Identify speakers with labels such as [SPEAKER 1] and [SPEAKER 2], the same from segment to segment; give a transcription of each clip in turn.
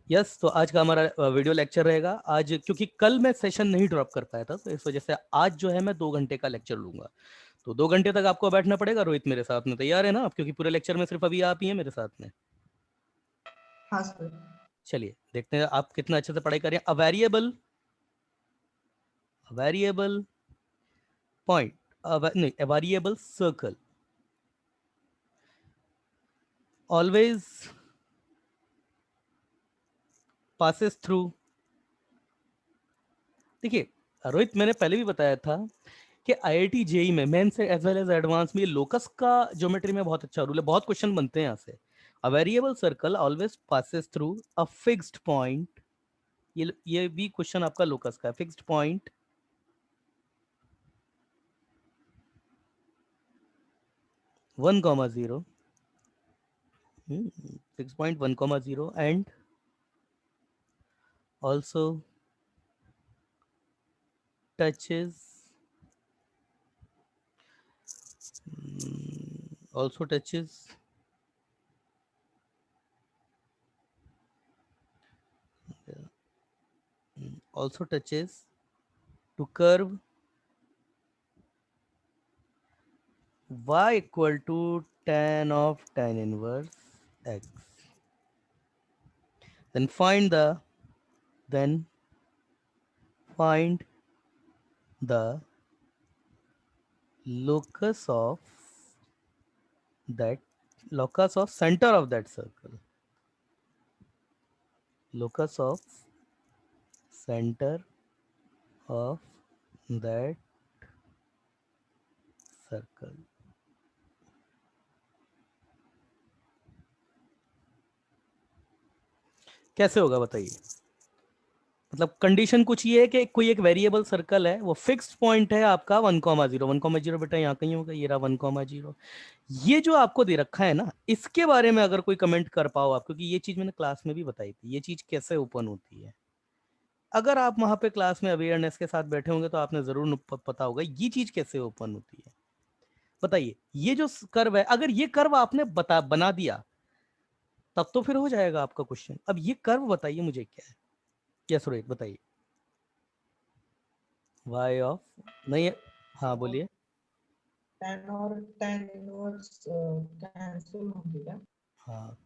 [SPEAKER 1] Yes, तो आज का हमारा वीडियो लेक्चर रहेगा आज, क्योंकि कल मैं सेशन नहीं ड्रॉप कर पाया था, तो इस वजह से आज जो है मैं 2 घंटे का लेक्चर लूंगा। तो 2 घंटे तक आपको बैठना पड़ेगा। रोहित मेरे साथ में तैयार है ना आप? क्योंकि पूरे लेक्चर में सिर्फ अभी आप ही हैं मेरे साथ में।
[SPEAKER 2] हाँ सर।
[SPEAKER 1] चलिए देखते हैं आप कितना अच्छे से पढ़ाई करें। अ वेरिएबल पॉइंट, नहीं, a variable circle always passes through. देखिए रोहित, मैंने पहले भी बताया था कि आईआईटी जेई में mains as well as advance में लोकस का ज्योमेट्री में बहुत अच्छा रूल है, बहुत क्वेश्चन बनते हैं यहाँ से। अ variable circle always passes through a fixed point. ये भी क्वेश्चन आपका लोकस का है। Fixed point 1,0, 6.1,0 and also touches also touches also touches to curve y equal to tan of tan inverse x. Then find the locus of that locus of center of that circle. Locus of center of that circle. कैसे होगा बताइए? मतलब condition कुछ ये है कि कोई एक वेरिएबल सर्कल है, वो फिक्स्ड पॉइंट है आपका 1,0, 1,0 बेटा यहाँ कहीं होगा, ये रहा 1,0। ये जो आपको दे रखा है ना, इसके बारे में अगर कोई कमेंट कर पाओ आप, क्योंकि ये चीज मैंने क्लास में भी बताई थी, ये चीज कैसे ओपन होती है। अगर आप वहां पे क्लास में अवेयरनेस के साथ बैठे होंगे तो आपने जरूर पता होगा ये चीज कैसे ओपन होती है। बताइए, ये जो कर्व है, अगर ये कर्व आपने बना दिया तब तो फिर हो जाएगा आपका क्वेश्चन। अब ये कर्व बताइए मुझे क्या है। यस रोहित बताइए। वाई ऑफ, नहीं है। हाँ
[SPEAKER 2] और
[SPEAKER 1] बोलिए।
[SPEAKER 2] tan और tan इनवर्स कैंसिल होंगे क्या?
[SPEAKER 1] हाँ,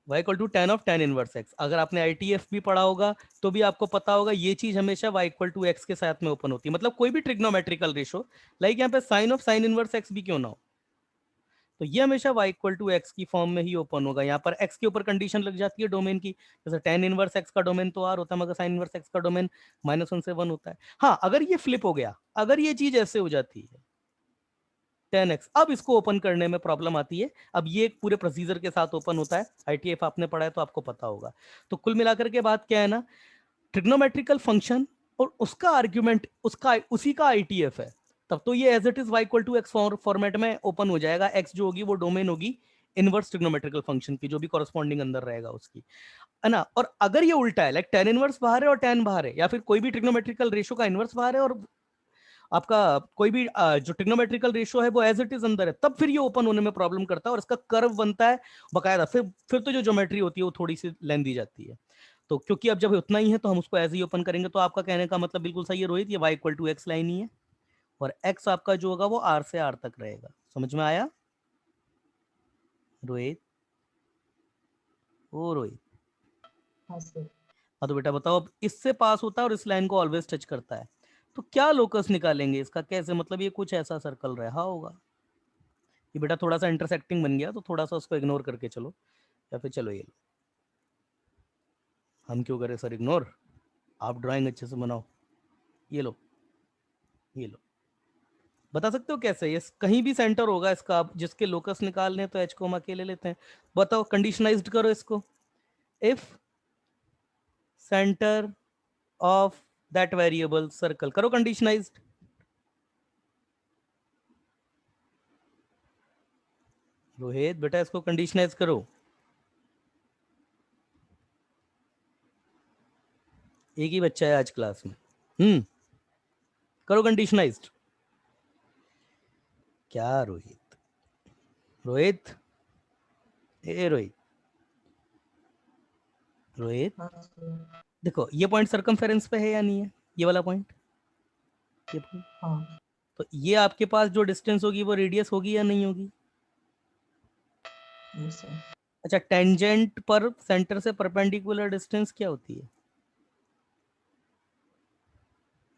[SPEAKER 1] y equal to ten of ten inverse x. अगर आपने आईटीएफ भी पढ़ा होगा तो भी आपको पता होगा ये चीज हमेशा y इक्वल टू एक्स के साथ में ओपन होती है। मतलब कोई भी ट्रिग्नोमेट्रिकल रेशो, लाइक यहाँ पे sine of sine inverse x भी क्यों ना हो, तो ये हमेशा y इक्वल टू एक्स की फॉर्म में ही ओपन होगा। यहाँ पर x के ऊपर कंडीशन लग जाती है डोमेन की, जैसे टेन इनवर्स एक्स का डोमेन तो r होता है, मगर साइन इनवर्स एक्स का डोमेन -1 से 1 होता है। हाँ, अगर ये फ्लिप हो गया, अगर ये चीज ऐसे हो जाती है 10x, अब इसको ओपन करने में प्रॉब्लम आती है। अब ये एक पूरे प्रोसीजर के साथ ओपन होता है। आईटीएफ आपने पढ़ा है तो आपको पता होगा। तो कुल मिलाकर के बात क्या है ना, ट्रिग्नोमेट्रिकल फंक्शन और उसका आर्ग्यूमेंट उसका उसी का आईटीएफ है, तब तो ये as it is y equal to x format में ओपन हो जाएगा। x जो होगी वो डोमेन होगी इनवर्स ट्रिग्नोमेट्रिकल फंक्शन की, जो भी कॉरेस्पॉन्डिंग अंदर रहेगा उसकी, है ना। और अगर ये उल्टा है, लाइक टेन इनवर्स बाहर है और टेन बाहर है, या फिर कोई भी ट्रिग्नोमेट्रिकल रेशो का इनवर्स बाहर है और आपका कोई भी जो ट्रिग्नोमेट्रिकल रेशियो है वो एज इट इज अंदर है, तब फिर ये ओपन होने में प्रॉब्लम करता है और इसका कर्व बनता है बकायदा। फिर तो जो ज्योमेट्री होती है वो थोड़ी सी लेंथ दी जाती है। तो क्योंकि अब जब उतना ही है तो हम उसको ऐसे ही ओपन करेंगे। तो आपका कहने का मतलब बिल्कुल सही है रोहित, ये y equal to X line ही है और x आपका जो होगा वो r से r तक रहेगा। समझ में आया रोहित? ओ रोहित,
[SPEAKER 2] हाँ सर।
[SPEAKER 1] हाँ तो बेटा बताओ, अब इससे पास होता है और इस लाइन को ऑलवेज टच करता है, तो क्या लोकस निकालेंगे इसका? कैसे? मतलब ये कुछ ऐसा सर्कल रहा होगा। ये बेटा थोड़ा सा इंटरसेक्टिंग बन गया, तो थोड़ा सा उसको इग्नोर करके चलो, या फिर चलो ये लो। हम क्यों करें सर इग्नोर? आप ड्राइंग अच्छे से बनाओ। ये लो, ये लो। बता सकते हो कैसे? ये कहीं भी सेंटर होगा इसका, आप जिसके लोकस निकालने तो एच को हम अकेले लेते हैं। बताओ, कंडीशनाइज्ड करो इसको। If centre of that variable circle, करो कंडीशनाइज्ड। रोहित बेटा इसको कंडीशनाइज करो। एक ही बच्चा है आज क्लास में। करो कंडीशनाइज्ड। क्या रोहित? रोहित, ए रोहित, रोहित
[SPEAKER 2] हाँ सर।
[SPEAKER 1] देखो ये पॉइंट सर्कमफेरेंस पे है या नहीं है, ये वाला पॉइंट, ये पॉइंट,
[SPEAKER 2] हाँ
[SPEAKER 1] तो ये आपके पास जो डिस्टेंस होगी वो रेडियस होगी या नहीं होगी?
[SPEAKER 2] Yes sir.
[SPEAKER 1] अच्छा, टेंजेंट पर सेंटर से परपेंडिकुलर डिस्टेंस क्या होती है,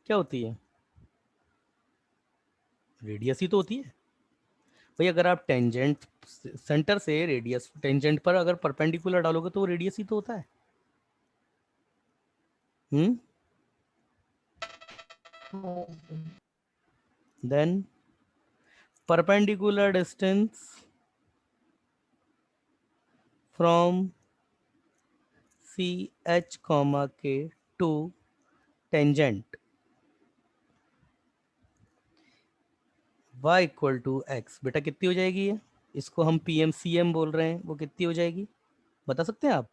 [SPEAKER 1] क्या होती है? रेडियस ही तो होती है भाई। अगर आप टेंजेंट सेंटर से रेडियस टेंजेंट पर अगर परपेंडिकुलर डालोगे तो वो रेडियस ही तो होता है। हम्म,
[SPEAKER 2] हाँ sir.
[SPEAKER 1] Then perpendicular distance from CH comma K to tangent y equal to x, बेटा कितनी हो जाएगी ये? इसको हम PMCM बोल रहे हैं, वो कितनी हो जाएगी बता सकते हैं आप?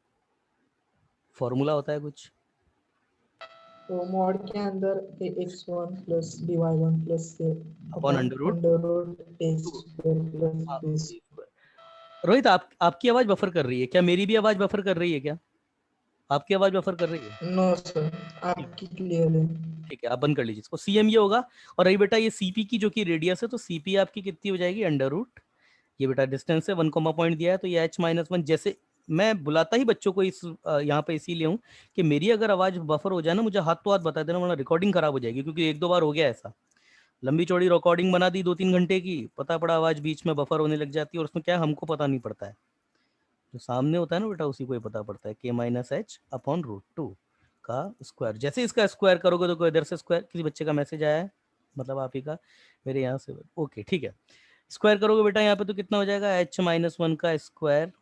[SPEAKER 1] फॉर्मूला होता है कुछ।
[SPEAKER 2] तो मॉड के अंदर x1 प्लस dy1 प्लस से
[SPEAKER 1] upon
[SPEAKER 2] upon
[SPEAKER 1] under root
[SPEAKER 2] under root a
[SPEAKER 1] two.
[SPEAKER 2] Square plus
[SPEAKER 1] हाँ,
[SPEAKER 2] b।
[SPEAKER 1] रोहित आपकी आवाज बफर कर रही है क्या? मेरी भी आवाज बफर कर रही है क्या? आपकी आवाज बफर कर रही है?
[SPEAKER 2] नो सर, आपकी क्लियर है।
[SPEAKER 1] ठीक है, आप बंद कर लीजिए इसको। CM ये होगा, और रही बेटा ये CP की जो कि रेडियस है, तो CP आपकी कितनी हो जाएगी? अंडर रूट, ये बेटा डिस्टेंस है 1 कॉमा पॉइंट दिया है, तो ये h-1। जैसे मैं बुलाता ही बच्चों को इस यहाँ पे इसीलिए हूँ कि मेरी अगर आवाज बफर हो जाए ना, मुझे हाथ तो हाथ बता देना, वरना रिकॉर्डिंग खराब हो जाएगी, क्योंकि एक दो बार हो गया ऐसा। लंबी चौड़ी रिकॉर्डिंग बना दी 2-3 घंटे की, पता पड़ा आवाज बीच में बफर होने लग जाती है, और उसमें क्या है, हमको पता नहीं पड़ता है। जो सामने होता है ना बेटा, उसी को ही पता पड़ता है। K-H/√2 का स्क्वायर। जैसे इसका स्क्वायर करोगे तो कोई इधर से स्क्वायर, किसी बच्चे का मैसेज आया है, मतलब आप ही का, मेरे यहाँ से। ओके ठीक है, स्क्वायर करोगे बेटा यहाँ पे तो कितना हो जाएगा? h-1 का square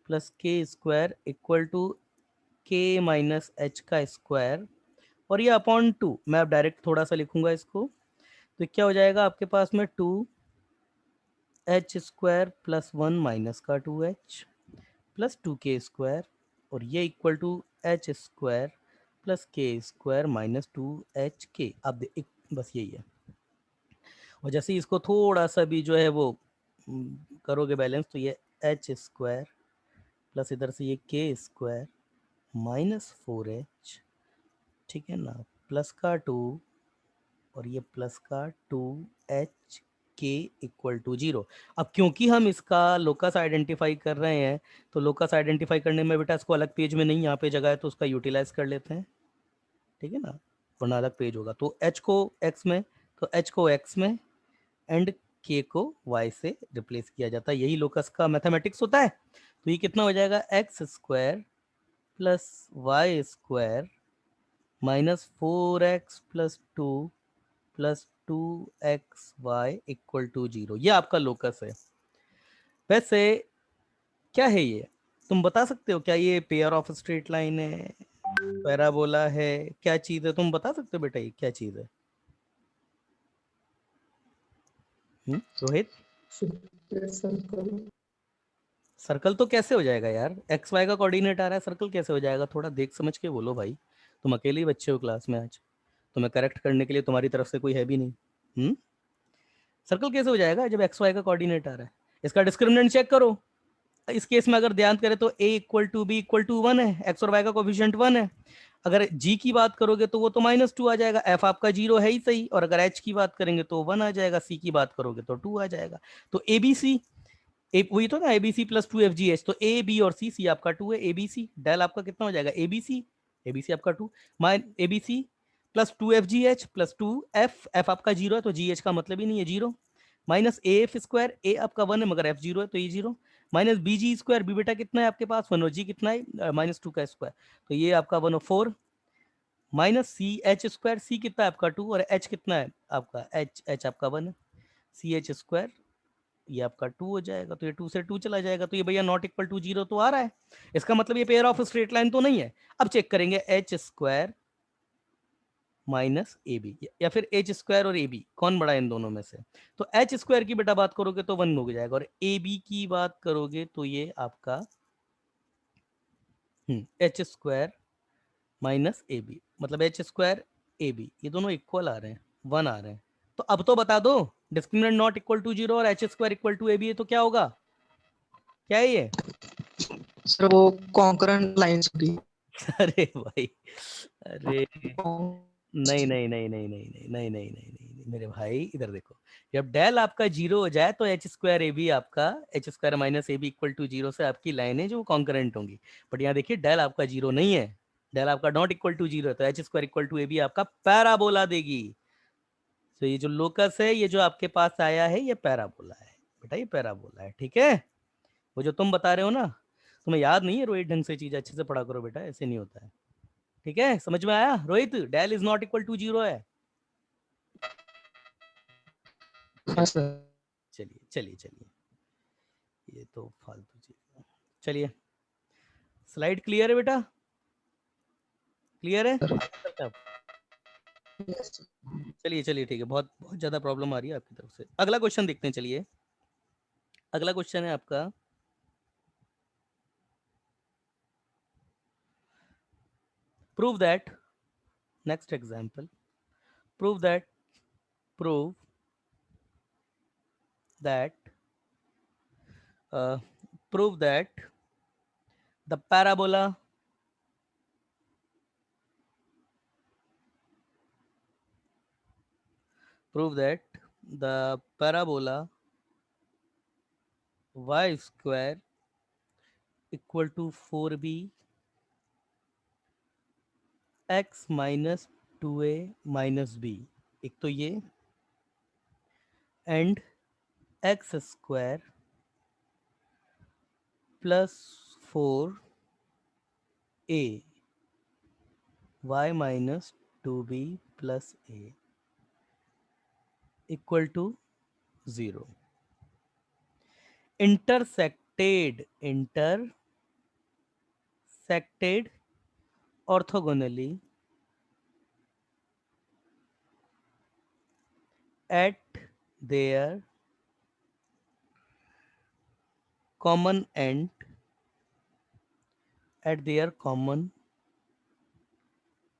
[SPEAKER 1] plus k square equal to k-h का स्क्वायर, और ये अपॉन 2। मैं अब डायरेक्ट थोड़ा सा लिखूंगा इसको, तो क्या हो जाएगा आपके पास में? 2h स्क्वायर प्लस 1 माइनस का 2h प्लस 2k स्क्वायर, और ये equal to h square plus k square minus 2hk। अब बस यही है। और जैसे ही इसको थोड़ा सा भी जो है वो करोगे बैलेंस, तो ये h स्क्वायर प्लस इधर से ये k स्क्वायर माइनस 4h, ठीक है ना, प्लस का 2, और ये प्लस का 2h k इक्वल टू 0। अब क्योंकि हम इसका लोकस आइडेंटिफाई कर रहे हैं, तो लोकस आइडेंटिफाई करने में बेटा इसको अलग पेज में नहीं, यहाँ पे जगह है तो उसका यूटिलाइज कर लेते हैं, ठीक है ना, वरना अलग पेज होगा। तो h को x में, तो h को x में एंड k को y से रिप्लेस किया जाता है। यही लोकस का मैथमेटिक्स होता है। तो ये कितना हो जाएगा? x square plus Y square minus 4x plus 2 plus 2xy equal to 0। ये आपका लोकस है। वैसे क्या है ये, तुम बता सकते हो क्या? ये पेयर ऑफ स्ट्रेट लाइन है, पैराबोला है, क्या चीज है? तुम बता सकते हो बेटा ये क्या चीज है? रोहित,
[SPEAKER 2] सर्कल।
[SPEAKER 1] सर्कल तो कैसे हो जाएगा यार? एक्स वाई का कोऑर्डिनेट आ रहा है, सर्कल कैसे हो जाएगा? थोड़ा देख समझ के बोलो भाई, तुम अकेले ही बच्चे हो क्लास में आज, तुम्हें करेक्ट करने के लिए तुम्हारी तरफ से कोई है भी नहीं। सर्कल कैसे हो जाएगा जब एक्स वाई का कोऑर्डिनेट आ रहा है? इसका डिस्क्रिमिनेंट चेक करो। इस केस में अगर ध्यान करें तो a equal to b equal to 1 है, एक्स और वाई का कोफिशिएंट 1 है। अगर g की बात करोगे तो वो तो -2 आ जाएगा, f आपका 0 है ही सही, और अगर h की बात करेंगे तो 1 आ जाएगा, c की बात करोगे तो 2 आ जाएगा। तो ए बी सी, वही तो ना, ए बी सी प्लस 2FGH, तो a b और c आपका 2 है, ए बी सी डेल आपका कितना हो जाएगा? ए बी सी आपका 2 a b c plus 2FGH plus 2f आपका 0 है, तो GH का मतलब ही नहीं है 0, माइनस AF स्क्वायर, a आपका 1 है मगर f 0 है, तो ये 0, माइनस BG स्क्वायर, बी बेटा कितना है आपके पास? 1, और g कितना है? -2 का स्क्वायर, तो ये आपका 1/4, माइनस CH स्क्वायर, c कितना है आपका 2, और h कितना है आपका? h आपका 1 है, CH स्क्वायर ये आपका 2 हो जाएगा, तो ये 2 से 2 चला जाएगा, तो ये भैया नॉट इक्वल टू 0 तो आ रहा है। इसका मतलब ये पेयर ऑफ स्ट्रेट लाइन तो नहीं है। अब चेक करेंगे h square minus a b, या फिर एच स्क्वायर और ए बी कौन बड़ा है इन दोनों में से? तो एच स्क्वायर की बेटा बात करोगे तो 1 हो जाएगा, और ए बी की बात करोगे तो ये आपका h square minus a b, मतलब एच स्क्वायर ए बी, ये दोनों इक्वल आ रहे हैं, 1 आ रहे हैं। तो अब तो बता दो, डिस्क्रिमिनेंट नॉट इक्वल टू 0 और h square equal to a b है, तो क्या होगा? क्या है ये?
[SPEAKER 2] सर वो कॉन्करेंट लाइंस होगी।
[SPEAKER 1] अरे भाई, अरे नहीं नहीं नहीं नहीं नहीं नहीं नहीं नहीं नहीं नहीं नहीं मेरे भाई, इधर देखो, जब डेल आपका जीरो हो जाए तो एच स्क्वायर ए बी आपका, h square minus a b equal to zero से आपकी लाइनें जो कॉन्करेंट होंगी। बट यहाँ देखिए डेल आपका जीरो नहीं है, डेल आपका नॉट इक्वल टू जीरो है, तो h square equal to a b आपका पैराबोला देगी। तो ये जो लोकस है, ये जो आपके पास आया है, ये पैराबोला है बेटा, ये पैराबोला है, ठीक है। वो जो तुम बता रहे हो ना, तुम्हें याद नहीं है रोहित, ढंग से चीज अच्छे से पढ़ा करो बेटा, ऐसे नहीं होता है, ठीक है। समझ में आया Rohit, del is not equal to zero है।
[SPEAKER 2] हाँ सर।
[SPEAKER 1] चलिए चलिए चलिए, ये तो फालतू चीज है। चलिए, स्लाइड क्लियर है बेटा, क्लियर है, आगे चलते हैं अब। चलिए चलिए ठीक है, बहुत बहुत ज्यादा प्रॉब्लम आ रही है आपकी तरफ से। अगला क्वेश्चन देखते हैं, चलिए अगला क्वेश्चन है आपका, prove that, next example, prove that, prove that, prove that the parabola, prove that the parabola y square equal to 4b x minus 2a minus b, एक तो ये, and x square plus 4a y minus 2b plus a equal to 0, intersected orthogonally at their common end, at their common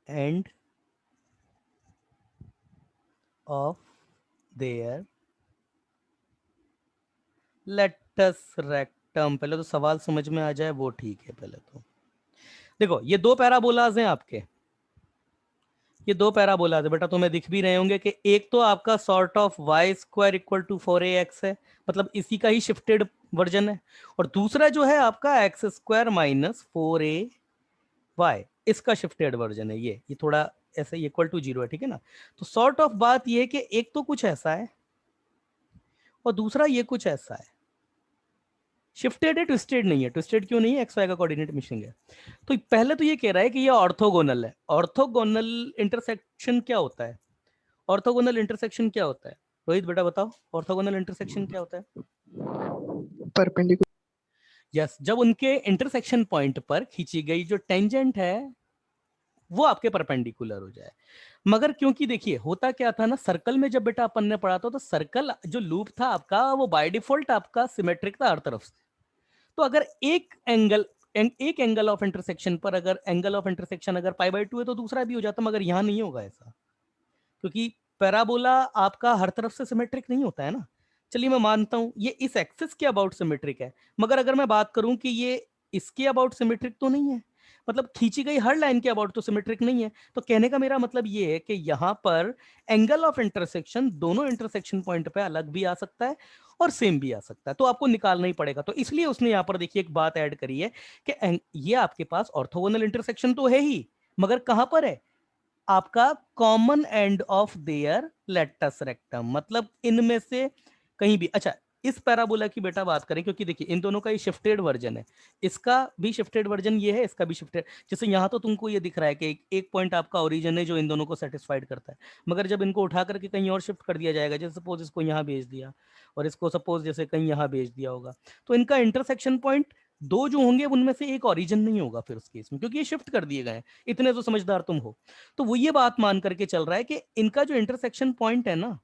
[SPEAKER 1] end of their latus rectum. पहले तो सवाल समझ में आ जाए वो ठीक है। पहले तो देखो, ये दो पैराबोलाज हैं आपके, ये दो पैराबोलाज है बेटा, तुम्हें दिख भी रहे होंगे कि एक तो आपका sort of y square equal to 4ax है, मतलब इसी का ही शिफ्टेड वर्जन है, और दूसरा जो है आपका एक्स स्क्वायर माइनस 4ay, इसका शिफ्टेड वर्जन है। ये थोड़ा ऐसे इक्वल टू जीरो है, ठीक है ना। तो सॉर्ट ऑफ बात ये है कि एक तो कुछ ऐसा है और दूसरा ये कुछ ऐसा है, शिफ्टेड है, ट्विस्टेड नहीं है। ट्विस्टेड क्यों नहीं है, एक्स वाई का कोऑर्डिनेट मिसिंग है। तो पहले तो ये कह रहा है कि ये ऑर्थोगोनल है। ऑर्थोगोनल इंटरसेक्शन क्या होता है, ऑर्थोगोनल इंटरसेक्शन क्या होता है, रोहित बेटा बताओ, ऑर्थोगोनल इंटरसेक्शन क्या होता है।
[SPEAKER 2] परपेंडिकुलर।
[SPEAKER 1] यस, जब उनके इंटरसेक्शन पॉइंट पर खींची गई जो टेंजेंट है वो आपके परपेंडिकुलर हो जाए। मगर क्योंकि देखिए होता क्या था ना, सर्कल में जब बेटा अपन ने पढ़ा था, तो सर्कल जो लूप था आपका वो बाय डिफॉल्ट आपका सिमेट्रिक था हर तरफ से। तो अगर एक एंगल ऑफ इंटरसेक्शन पर अगर एंगल ऑफ इंटरसेक्शन अगर π/2 है तो दूसरा भी हो जाता, मगर यहां नहीं होगा ऐसा, क्योंकि पैराबोला आपका हर तरफ से सिमेट्रिक नहीं होता है ना। चलिए मैं मानता हूं ये इस एक्सिस के अबाउट सिमेट्रिक है, मगर अगर मैं बात करूं कि ये इसके अबाउट सिमेट्रिक तो नहीं है, मतलब खींची गई हर लाइन के अबाउट तो सिमेट्रिक नहीं है। तो कहने का मेरा मतलब ये है कि यहां पर एंगल ऑफ इंटरसेक्शन दोनों इंटरसेक्शन पॉइंट पे अलग भी आ सकता है और सेम भी आ सकता है, तो आपको निकालना ही पड़ेगा। तो इसलिए उसने यहां पर देखिए एक बात ऐड करी है कि ये आपके पास ऑर्थोगोनल इंटरसेक्शन तो है ही, मगर कहां पर है, आपका common end of their latus rectum, मतलब इनमें से कहीं भी। अच्छा, इस पैराबोला की बेटा बात करें, क्योंकि देखिए इन दोनों का ये शिफ्टेड वर्जन है, इसका भी शिफ्टेड वर्जन ये है, इसका भी शिफ्टेड। जैसे यहाँ तो तुमको ये दिख रहा है कि एक पॉइंट आपका ओरिजिन है जो इन दोनों को सेटिस्फाइड करता है, मगर जब इनको उठा करके कहीं और शिफ्ट कर दिया जाएगा, जैसे सपोज इसको यहाँ भेज दिया और इसको सपोज जैसे कहीं यहाँ भेज दिया होगा, तो इनका इंटरसेक्शन पॉइंट दो जो होंगे उनमें से एक ओरिजिन नहीं होगा फिर उस केस में, क्योंकि ये शिफ्ट कर दिए गए हैं। इतने तो समझदार तुम हो। तो वो ये बात मान करके चल रहा है कि इनका जो इंटरसेक्शन पॉइंट है ना,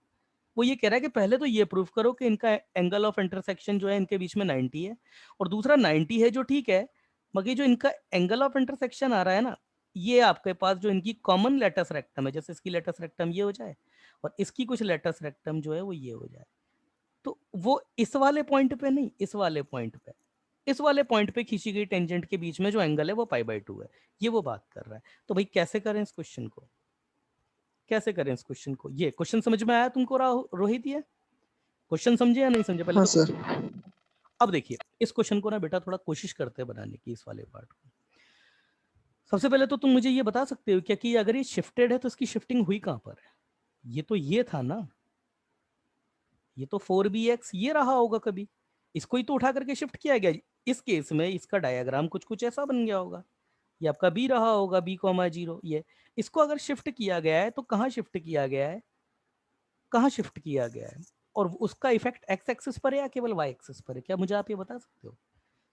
[SPEAKER 1] वो ये कह रहा है कि पहले तो ये प्रूव करो कि इनका एंगल ऑफ इंटरसेक्शन जो है इनके बीच में 90 है, और दूसरा 90 है जो ठीक है, मगर जो इनका एंगल ऑफ इंटरसेक्शन आ रहा है ना, ये आपके पास जो इनकी कॉमन लेटस रेक्टम है, जैसे इसकी लेटस रेक्टम ये हो जाए और इसकी कुछ लेटस रेक्टम जो है वो ये हो जाए, तो वो इस वाले पॉइंट पे नहीं, इस वाले पॉइंट पे, इस वाले पॉइंट पे खींची गई टेंजेंट के बीच में जो एंगल है वो π/2 है, ये वो बात कर रहा है। तो भाई कैसे करें इस क्वेश्चन को, कैसे करें इस क्वेश्चन को? ये क्वेश्चन समझ में आया तुमको रोहित? ये क्वेश्चन समझे या नहीं समझे? पहले
[SPEAKER 2] हाँ
[SPEAKER 1] तो
[SPEAKER 2] सर।
[SPEAKER 1] अब देखिए इस क्वेश्चन को ना बेटा थोड़ा कोशिश करते हैं बनाने की, इस वाले पार्ट को। सबसे पहले तो तुम मुझे ये बता सकते हो क्या कि अगर ये शिफ्टेड है तो इसकी शिफ्टिंग हुई कहां पर है? ये तो ये था ना, ये तो 4bx ये रहा होगा कभी, इसको ही तो उठा करके शिफ्ट किया गया। इस केस में इसका डायग्राम कुछ कुछ ऐसा बन गया होगा, ये आपका बी रहा होगा, b,0। ये इसको अगर शिफ्ट किया गया है तो कहाँ शिफ्ट किया गया है, कहाँ शिफ्ट किया गया है, और उसका इफेक्ट एक्स एक्सिस पर है या केवल वाई एक्सिस पर है? क्या मुझे आप ये बता सकते हो?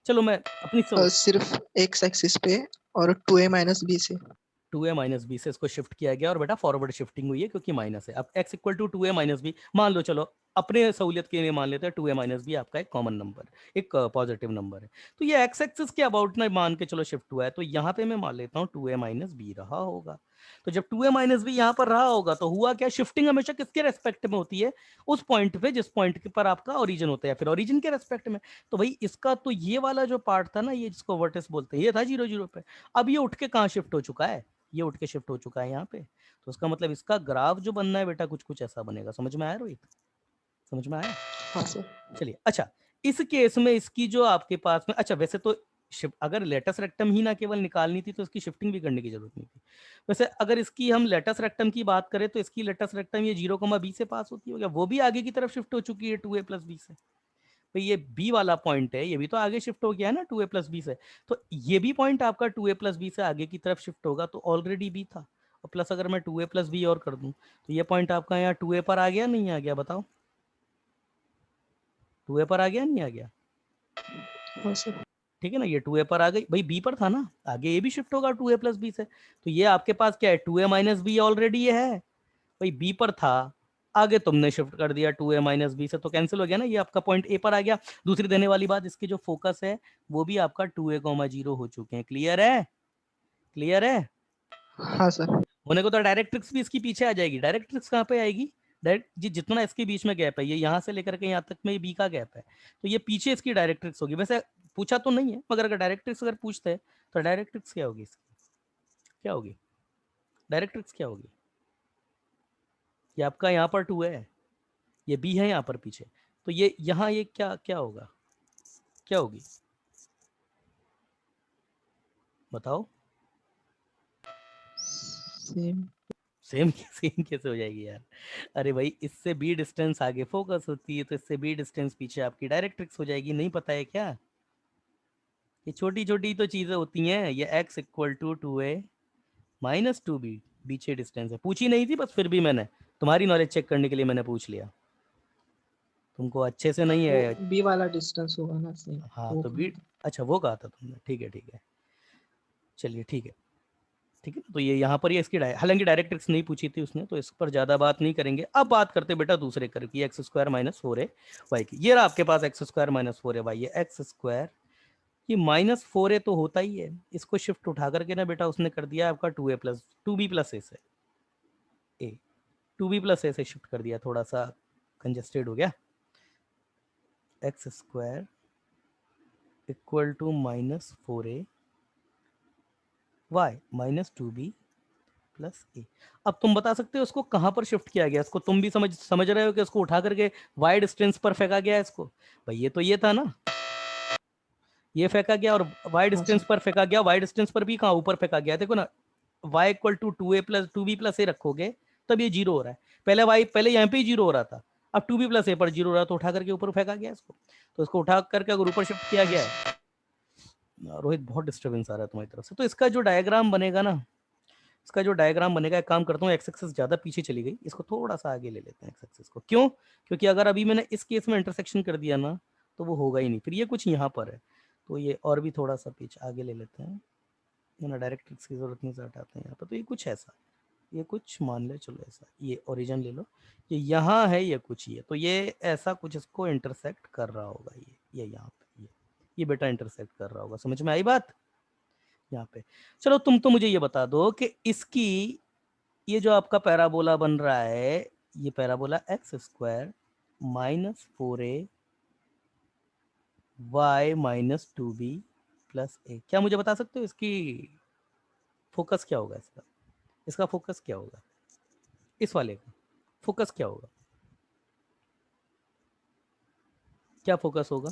[SPEAKER 1] चलो मैं अपनी
[SPEAKER 2] सिर्फ एक्स एक्सिस पे और 2a माइनस बी से।
[SPEAKER 1] 2a-b से इसको शिफ्ट किया गया और बेटा फॉरवर्ड शिफ्टिंग हुई है क्योंकि माइनस है। अब x इक्वल टू 2a-b मान लो, चलो अपने सहूलियत के लिए मान लेते हैं 2a-b आपका एक कॉमन नंबर, एक पॉजिटिव नंबर है। तो ये x एक्सिस के अबाउट ना मान के चलो शिफ्ट हुआ है, तो यहाँ पे मैं मान लेता हूँ 2a-b रहा होगा। तो जब 2a-b यहाँ पर रहा होगा तो हुआ क्या, शिफ्टिंग हमेशा किसके रेस्पेक्ट में होती है? उस पॉइंट पे जिस पॉइंट पर आपका ओरिजिन होता है, या फिर ओरिजिन के रेस्पेक्ट में। तो भाई इसका तो ये वाला जो पार्ट था ना, ये जिसको वर्टेक्स बोलते हैं, ये था 0 0 पे। अब ये उठ के कहाँ शिफ्ट हो चुका है? ये उठ के शिफ्ट हो चुका है यहाँ पे। तो उसका मतलब इसका ग्राफ जो बनना है बेटा कुछ कुछ ऐसा बनेगा। समझ में आया रोहित? समझ में आया?
[SPEAKER 2] हाँ सर।
[SPEAKER 1] चलिए अच्छा, इस केस में इसकी जो आपके पास में, अच्छा वैसे तो अगर लेटस रेक्टम ही ना केवल निकालनी थी तो इसकी शिफ्टिंग भी करने की जरूरत नहीं थी। वैसे अगर इसकी हम लेटस रेक्टम की बात करें तो इसकी लेटस रेक्टम ये 0,b से पास होती है, वो भी आगे की तरफ शिफ्ट हो चुकी है 2a+b से। तो ये बी वाला पॉइंट है, ये भी तो आगे शिफ्ट हो गया है ना 2a+b से। तो ये भी पॉइंट आपका 2a+b से आगे की तरफ शिफ्ट होगा, तो ऑलरेडी बी था, और प्लस अगर मैं 2a+b और कर दूं तो ये पॉइंट आपका यहाँ 2a पर आ गया नहीं आ गया? बताओ, 2a पर आ गया नहीं आ गया?
[SPEAKER 2] हाँ सर।
[SPEAKER 1] ठीक है ना, ये 2a पर आ गई भाई, बी पर था ना, आगे ये भी शिफ्ट होगा 2a+b से। तो ये आपके पास क्या है, 2a-b ऑलरेडी ये है भाई, बी पर था, आगे तुमने शिफ्ट कर दिया 2a-b से, तो कैंसिल हो गया ना, ये आपका पॉइंट ए पर आ गया। दूसरी देने वाली बात, इसके जो फोकस है वो भी आपका 2a,0 हो चुके हैं। क्लियर है? क्लियर है?
[SPEAKER 2] हाँ सर।
[SPEAKER 1] होने को तो डायरेक्ट्रिक्स भी इसकी पीछे आ जाएगी। डायरेक्ट्रिक्स कहाँ पे आएगी? डायरेक्ट जी, जितना इसके बीच में गैप है, ये यहाँ से लेकर के यहाँ तक में ये बी का गैप है, तो ये पीछे इसकी डायरेक्ट्रिक्स होगी। वैसे पूछा तो नहीं है, मगर अगर डायरेक्ट्रिक्स अगर पूछते हैं तो डायरेक्ट्रिक्स क्या होगी इसकी, क्या होगी डायरेक्ट्रिक्स, क्या होगी? ये आपका यहाँ पर 2 है, ये बी है यहाँ पर पीछे, तो ये यहाँ ये क्या क्या होगा, क्या होगी बताओ?
[SPEAKER 2] सेम।
[SPEAKER 1] सेम सेम कैसे हो जाएगी यार? अरे भाई, इससे बी डिस्टेंस आगे फोकस होती है, तो इससे बी डिस्टेंस पीछे आपकी डायरेक्ट्रिक्स हो जाएगी। नहीं पता है क्या? ये छोटी छोटी तो चीजें होती हैं। ये x इक्वल टू 2a-2b पीछे डिस्टेंस है, पूछी नहीं थी बस फिर भी मैंने तुम्हारी नॉलेज चेक करने के लिए मैंने पूछ लिया, तुमको अच्छे से नहीं
[SPEAKER 2] वो
[SPEAKER 1] है।
[SPEAKER 2] बी वाला डिस्टेंस होगा ना सेम।
[SPEAKER 1] हाँ
[SPEAKER 2] वो
[SPEAKER 1] तो
[SPEAKER 2] कहा
[SPEAKER 1] बी,
[SPEAKER 2] था।
[SPEAKER 1] अच्छा वो कहा था तुमने, ठीक है ठीक है, चलिए ठीक है, ठीक है। तो ये यहाँ पर ये इसकी हालांकि डायरेक्ट्रिक्स नहीं पूछी थी उसने, तो इस पर ज्यादा बात नहीं करेंगे। अब बात करते बेटा दूसरे कर की, x² - 4a y की। ये रहा आपके पास x² - 4a y, ये x², ये -4a तो होता ही है, इसको शिफ्ट उठा करके ना बेटा उसने कर दिया आपका 2b+a से, ए 2b+a से शिफ्ट कर दिया, थोड़ा सा कंजेस्टेड हो गया। x² equal to -4a y -2b+a। अब तुम बता सकते हो उसको कहां पर शिफ्ट किया गया? इसको तुम भी समझ रहे हो कि इसको उठा करके y डिस्टेंस पर फेंका गया है इसको। भाई ये तो ये था ना, ये फेंका गया, और y
[SPEAKER 2] हाँ
[SPEAKER 1] डिस्टेंस
[SPEAKER 2] सर।
[SPEAKER 1] पर फेंका गया, y डिस्टेंस पर भी कहाँ ऊपर फेंका गया? देखो ना, y इक्वल टू 2b+a रखोगे तब ये 0 हो रहा है। पहले यहाँ पे ही 0 हो रहा था, अब 2b+a पर 0 हो रहा है, तो उठा करके ऊपर फेंका गया इसको। तो इसको उठा करके अगर ऊपर शिफ्ट किया
[SPEAKER 2] हाँ
[SPEAKER 1] गया
[SPEAKER 2] सर।
[SPEAKER 1] है, रोहित बहुत डिस्टर्बेंस आ रहा है तुम्हारी तरफ से, तो इसका जो डायग्राम बनेगा ना, इसका जो डायग्राम बनेगा, एक काम करता हूँ, एक्स एक्सिस ज्यादा पीछे चली गई, इसको थोड़ा सा आगे ले लेते हैं एक्स एक्सिस को। क्यों? क्योंकि अगर अभी मैंने इस केस में इंटरसेक्शन कर दिया ना तो वो होगा ही नहीं, फिर ये कुछ यहाँ पर है, तो ये और भी थोड़ा सा पीछे आगे ले लेते हैं, ये ना डायरेक्ट्रिक्स की जरूरत नहीं से हटाते हैं यहाँ पर। तो ये कुछ ऐसा, ये कुछ मान ले चलो ऐसा, ये ओरिजिन ले लो, ये यहाँ है, ये कुछ ये, तो ये ऐसा कुछ इसको इंटरसेक्ट कर रहा होगा, ये यहाँ पे ये बेटा इंटरसेक्ट कर रहा होगा। समझ में आई बात यहाँ पे? चलो तुम तो मुझे ये बता दो कि इसकी, ये जो आपका पैराबोला बन रहा है, ये parabola x² - 4a y minus two B plus A. क्या मुझे बता सकते हो इसकी फोकस क्या होगा? इसका इसका फोकस क्या होगा? इस वाले का फोकस क्या होगा? क्या फोकस होगा?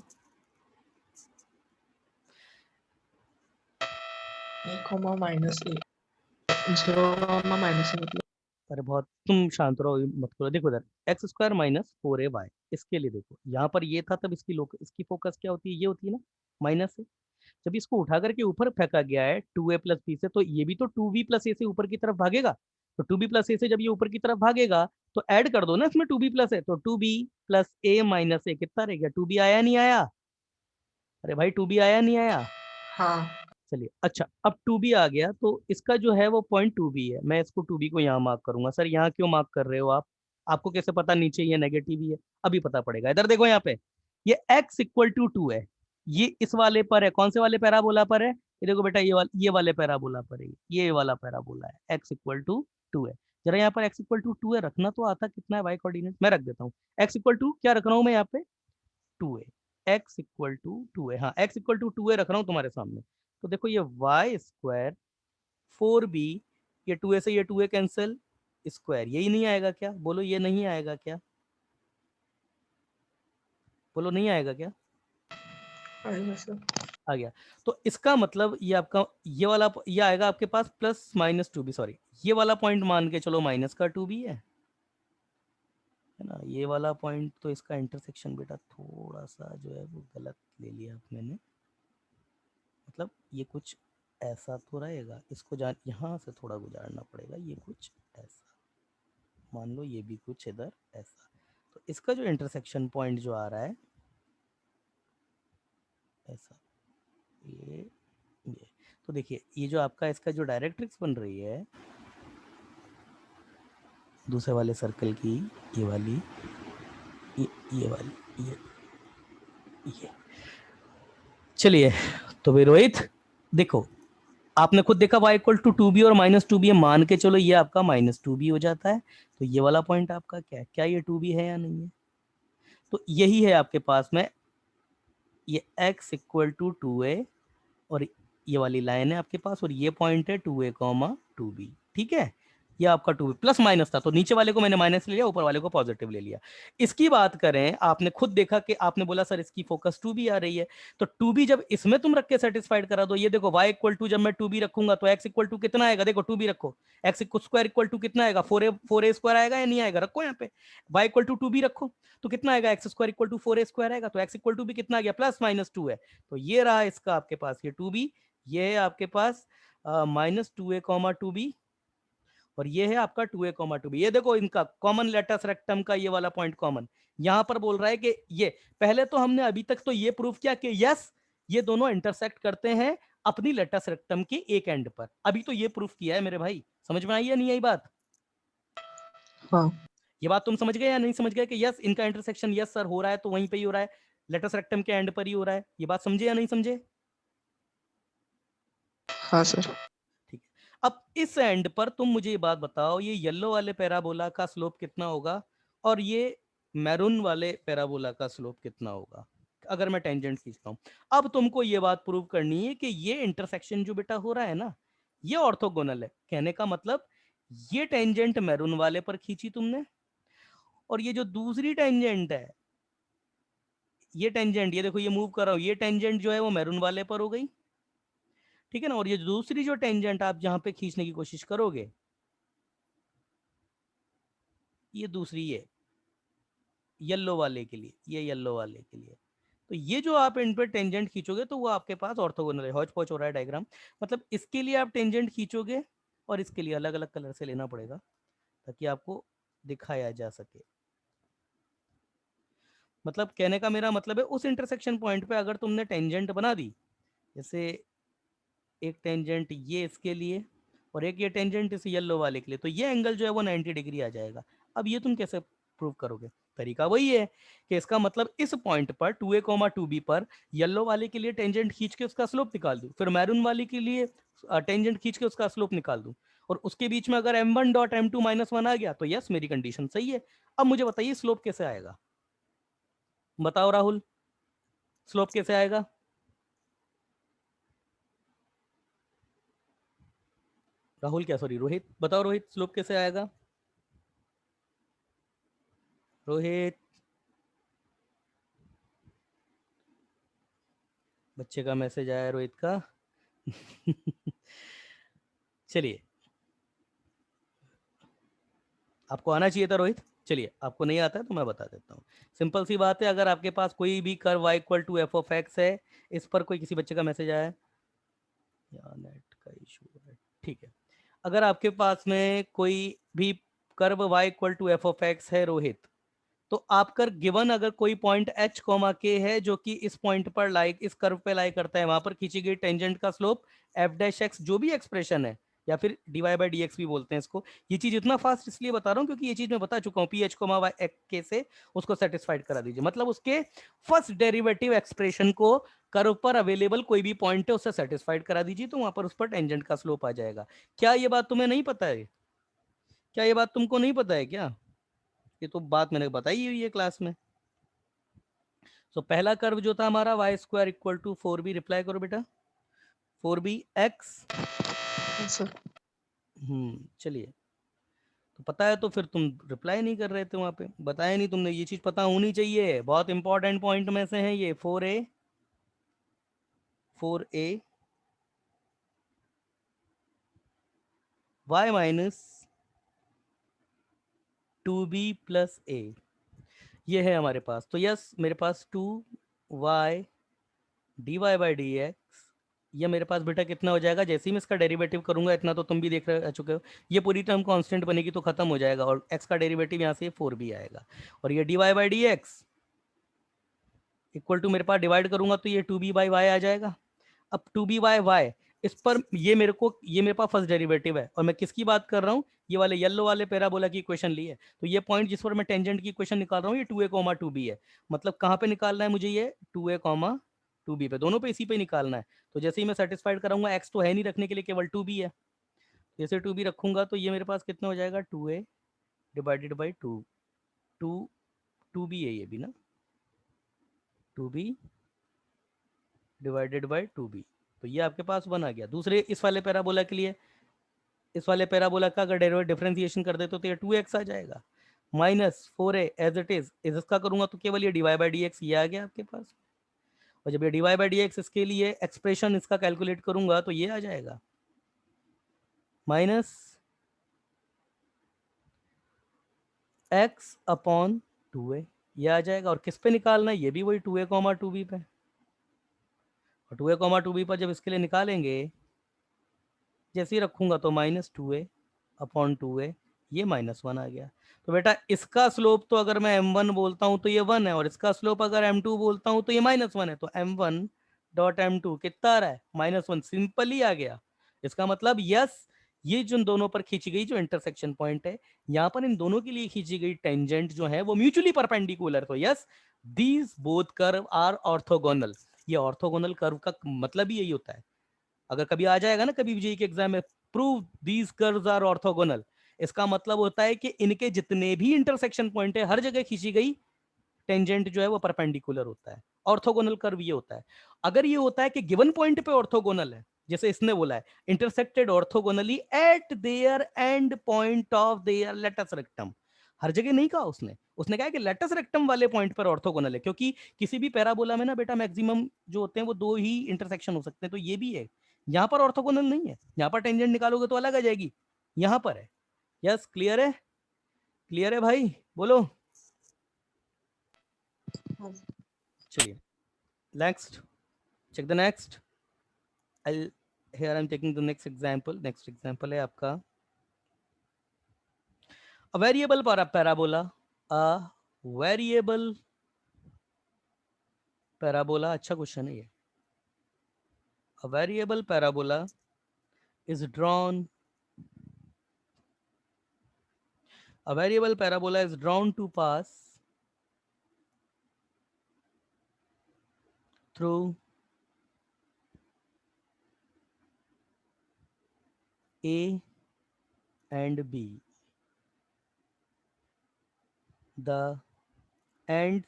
[SPEAKER 2] ए कॉमा माइनस ए, 0 कॉमा माइनस ए मतलब।
[SPEAKER 1] अरे बहुत तुम शांत रहो, मत करो। देखो इधर एक्स स्क्वायर माइनस फोर ए वाई, इसके लिए देखो यहाँ पर ये था, तब इसकी इसकी फोकस क्या होती है? ये होती है ना, माइनस है। जब इसको उठा करके ऊपर फेंका गया है टू ए प्लस बी से, तो ये भी तो टू बी प्लस ए से ऊपर की तरफ भागेगा। तो टू बी प्लस ए से जब ये ऊपर की तरफ भागेगा तो ऐड कर दो ना इसमें टू बी प्लस ए, तो two B plus A minus A कितना रह गया? टू बी आया नहीं आया? अरे भाई टू बी आया नहीं आया?
[SPEAKER 2] हाँ
[SPEAKER 1] चलिए अच्छा, अब टू बी आ गया तो इसका जो है वो पॉइंट टू बी है। मैं इसको टू बी को यहाँ मार्क करूंगा। सर यहाँ क्यों मार्क कर रहे हो आप? आपको कैसे पता नीचे ये नेगेटिव ही है? अभी पता पड़ेगा। इधर देखो यहाँ पे ये x इक्वल टू टू है, ये इस वाले पर है। कौन से वाले पैराबोला पर है? ये देखो बेटा, ये वाले पैराबोला पर है, ये वाला पैराबोला है। x इक्वल टू टू है। जरा यहाँ पर x इक्वल टू टू है रखना, तो आता कितना है y कोऑर्डिनेट? मैं रख देता हूँ x इक्वल टू क्या रख रहा हूँ मैं यहाँ पे? Two A. X equal to two A, हाँ X equal to two A रख रहा हूँ तुम्हारे सामने। तो देखो ये वाई स्क्वायर फोर बी, ये टू ए से ये टू ए कैंसिल, स्क्वायर यही नहीं आएगा क्या? बोलो ये नहीं आएगा क्या? बोलो नहीं आएगा क्या?
[SPEAKER 2] आएगा सर।
[SPEAKER 1] आ गया। तो इसका मतलब ये आपका ये वाला ये आएगा आपके पास plus minus two B, sorry ये वाला पॉइंट मान के चलो माइनस का टू बी है ना। ये वाला पॉइंट तो इसका इंटरसेक्शन बेटा थोड़ा सा जो है वो गलत ले लिया मैंने। मतलब ये कुछ ऐसा तो रहेगा, इसको जान यहाँ से थोड़ा गुजारना पड़ेगा, ये कुछ ऐसा मान लो, ये भी कुछ इधर ऐसा। तो इसका जो इंटरसेक्शन पॉइंट जो आ रहा है ऐसा, ये तो देखिए ये जो आपका इसका जो डायरेक्ट्रिक्स बन रही है दूसरे वाले सर्कल की, ये वाली, ये वाली, ये चलिए। तो भाई रोहित देखो, आपने खुद देखा y equal to two b और माइनस टू बी है, मान के चलो ये आपका माइनस टू बी हो जाता है। तो ये वाला पॉइंट आपका क्या है? क्या ये टू बी है या नहीं है? तो यही है आपके पास में ये x इक्वल टू टू ए, और ये वाली लाइन है आपके पास, और ये पॉइंट है two a comma two b. ठीक है, ये आपका टू बी प्लस माइनस था, तो नीचे वाले को मैंने माइनस ले लिया, ऊपर वाले को पॉजिटिव ले लिया। इसकी बात करें, आपने खुद देखा कि आपने बोला सर इसकी फोकस टू बी आ रही है, तो टू बी जब इसमें तुम रख के सेटिस्फाइड करा दो, ये देखो y इक्वल टू जब मैं टू बी रखूंगा तो x इक्वल टू कितना आएगा? देखो टू बी रखो, x स्क्वायर इक्वल टू कितना आएगा? फोर ए स्क्वायर आएगा या नहीं आएगा? रखो यहाँ पे y equal to two b रखो, तो कितना आएगा? X square equal to four a square आएगा। तो x इक्वल टू भी कितना आ गया? प्लस माइनस टू है। तो ये रहा इसका आपके पास ये टू बी, ये है आपके पास minus two a comma two b, और ये है आपका two a comma two b. ये देखो इनका कॉमन लेटस रेक्टम का ये वाला पॉइंट कॉमन यहां पर बोल रहा है कि ये पहले तो हमने अभी तक तो ये प्रूव किया कि यस ये दोनों इंटरसेक्ट करते हैं अपनी लेटस रेक्टम के एक एंड पर। अभी तो ये प्रूफ किया है मेरे भाई, समझ में आई या नहीं आई बात?
[SPEAKER 2] हाँ
[SPEAKER 1] ये बात तुम समझ गए या नहीं समझ गए कि यस इनका इंटरसेक्शन यस सर हो रहा है, तो वहीं पे ही हो रहा है, लेटस रेक्टम के एंड पर ही हो रहा है। ये बात समझे या नहीं समझे?
[SPEAKER 2] हाँ सर।
[SPEAKER 1] ठीक है, अब इस एंड पर तुम मुझे ये बात बताओ, ये येलो वाले पैराबोला का स्लोप कितना होगा और ये मैरून वाले पैराबोला का स्लोप कितना होगा अगर मैं टेंजेंट खींचता हूं? अब तुमको ये बात प्रूव करनी है कि ये इंटरसेक्शन जो बेटा हो रहा है ना, ये ऑर्थोगोनल है। कहने का मतलब ये टेंजेंट मैरून वाले पर खींची तुमने, और ये जो दूसरी टेंजेंट है, ये टेंजेंट, ये देखो ये मूव कर रहा हूं, ये टेंजेंट जो है वो मैरून वाले पर हो गई। ठीक है ना, और ये दूसरी जो टेंजेंट आप जहां पे खींचने की कोशिश करोगे, ये दूसरी ये येलो वाले के लिए, ये येलो वाले के लिए, तो ये जो आप इन पे टेंजेंट खींचोगे तो वो आपके पास ऑर्थोगोनल है। हौच पौच हो रहा है डायग्राम। मतलब इसके लिए आप टेंजेंट खींचोगे और इसके लिए अलग अलग कलर से लेना पड़ेगा ताकि आपको दिखाया जा सके। मतलब कहने का मेरा मतलब है उस इंटरसेक्शन पॉइंट पे अगर तुमने टेंजेंट बना दी, जैसे एक टेंजेंट ये इसके लिए और एक ये टेंजेंट इस येलो वाले के लिए, तो ये एंगल जो है वो 90 डिग्री आ जाएगा। अब ये तुम कैसे प्रूव करोगे? तरीका वही है कि इसका मतलब इस पॉइंट पर two a comma two b पर येलो वाले के लिए टेंजेंट खींच के उसका स्लोप निकाल दूं, फिर मैरून वाले के लिए टेंजेंट खींच के उसका स्लोप निकाल दूं, और उसके बीच में अगर m1 dot m2 minus one आ गया तो यस मेरी कंडीशन सही है। अब मुझे बताइए स्लोप कैसे आएगा? बताओ राहुल। स्लोप कैसे आएगा? राहुल क्या, सॉरी रोहित, बताओ रोहित, स्लोप कैसे आएगा? रोहित, बच्चे का मैसेज आया रोहित का। चलिए, आपको आना चाहिए था रोहित। चलिए, आपको नहीं आता है तो मैं बता देता हूँ। सिंपल सी बात है, अगर आपके पास कोई भी curve y equal to f of x है, इस पर कोई किसी बच्चे का मैसेज आया है या नेट का इशू है, ठीक है। अगर आपके पास में कोई भी curve y equal to f of x है रोहित, तो आपका गिवन अगर कोई पॉइंट h कॉमा के है जो कि इस पॉइंट पर लाइक इस कर्व पे लाई करता है, वहां पर खींची गई टेंजेंट का स्लोप एफ डैश एक्स, जो भी एक्सप्रेशन है, या फिर dy बाई डी एक्स भी बोलते हैं इसको। ये चीज इतना फास्ट इसलिए बता रहा हूँ क्योंकि ये चीज मैं बता चुका हूँ, पी एच कोमा वाई के से उसको सेटिस्फाइड करा दीजिए, मतलब उसके फर्स्ट डेरिवेटिव एक्सप्रेशन को कर्व पर अवेलेबल कोई भी पॉइंट है उससे सेटिस्फाइड करा दीजिए, तो वहां पर उस पर टेंजेंट का स्लोप आ जाएगा। क्या ये बात तुम्हें नहीं पता है? क्या ये बात तुमको नहीं पता है क्या? ये तो बात मैंने बताई हुई है क्लास में। तो पहला कर्व जो था हमारा y square equal to 4b, reply करो बेटा, 4b एक्स।
[SPEAKER 2] सर
[SPEAKER 1] चलिए, तो पता है तो फिर तुम रिप्लाई नहीं कर रहे थे वहां पे, बताया नहीं तुमने, ये चीज पता होनी चाहिए, बहुत इंपॉर्टेंट पॉइंट में से है ये। 4a y minus 2b plus a, ये है हमारे पास। तो यस, मेरे पास 2y dy by d x, ये मेरे पास बेटा कितना हो जाएगा, जैसे ही मैं इसका डेरिवेटिव करूंगा, इतना तो तुम भी देख रहे चुके हो, ये पूरी टर्म कांस्टेंट बनेगी तो खत्म हो जाएगा, और x का डेरिवेटिव यहाँ से 4b आएगा, और ये dy by d x equal to, मेरे पास डिवाइड करूंगा तो ये 2b बाई वाई आ जाएगा। अब 2b बाई वाई, इस पर ये मेरे पास फर्स्ट डेरिवेटिव है, और मैं किसकी बात कर रहा हूँ, ये वाले येलो वाले पैराबोला की इक्वेशन ली है। तो ये पॉइंट जिस पर मैं टेंजेंट की इक्वेशन निकाल रहा हूँ, ये 2a कॉमा 2b है। मतलब कहाँ पे निकालना है मुझे, ये 2a कॉमा 2b पे, दोनों पे इसी पे निकालना है। तो जैसे ही मैं सेटिस्फाइड कराऊंगा, एक्स तो है नहीं रखने के लिए, केवल 2b है, जैसे 2b रखूंगा तो ये मेरे पास कितना हो जाएगा, 2a डिवाइडेड बाई 2b है ये भी ना, 2b डिवाइडेड बाई 2b, तो ये आपके पास 1 आ गया। दूसरे इस वाले पैराबोला के लिए, इस वाले पैराबोला का अगर डेरिवेटिव डिफरेंशिएशन कर दे तो ये 2x आ जाएगा, minus 4a as it is, इसका करूंगा तो केवल ये डी बाई डी एक्स ये आ गया आपके पास। और जब ये डी बाई डी एक्स इसके लिए एक्सप्रेशन इसका कैलकुलेट करूंगा तो ये आ जाएगा माइनस एक्स अपॉन 2a, ये आ जाएगा। और किस पे निकालना है, ये भी वही 2a कॉमा 2b पे, और 2a कॉमा 2b पर जब इसके लिए निकालेंगे, जैसे ही रखूंगा तो माइनस 2a अपॉन 2a, ये -1 आ गया। तो बेटा इसका स्लोप तो अगर मैं m1 बोलता हूं तो ये 1 है, और इसका स्लोप अगर m2 बोलता हूं तो ये -1 है, तो m1 डॉट m2 कितना आ रहा है, -1, सिंपल ही आ गया। इसका मतलब यस, ये जो दोनों पर खींची गई जो इंटरसेक्शन पॉइंट है, यहाँ पर इन दोनों के लिए खींची गई टेंजेंट जो है वो म्यूचुअली परपेंडिकुलर, तो yes these both curve are orthogonal. ये ऑर्थोगोनल कर्व का मतलब ही यही होता है। अगर कभी आ जाएगा ना कभी जेईई के एग्जाम में, prove these curves are orthogonal, इसका मतलब होता है कि इनके जितने भी इंटरसेक्शन पॉइंट है, हर जगह खींची गई टेंजेंट जो है वो परपेंडिकुलर होता है। ऑर्थोगोनल कर्व ये होता है। अगर ये होता है कि गिवन पॉइंट पे ऑर्थोगोनल है, जैसे इसने बोला है intersected orthogonally at their end point of their latus rectum, हर जगह नहीं कहा उसने, उसने कहा कि लेटस रेक्टम वाले पॉइंट पर ऑर्थोगोनल है, क्योंकि किसी भी पैराबोला में ना बेटा मैक्सिमम जो होते हैं वो दो ही इंटरसेक्शन हो सकते हैं, तो ये भी है। यहाँ पर ऑर्थोगोनल नहीं है, यहाँ पर टेंजेंट निकालोगे तो अलग आ जाएगी, यहाँ पर है। यस, क्लियर है, क्लियर है भाई, बोलो। चलिए next, check the next. I'll here I'm taking the next example. Next example है आपका a variable parabola, a variable parabola, अच्छा क्वेश्चन है ये। A variable parabola is drawn, a variable parabola is drawn to pass through A and B. The ends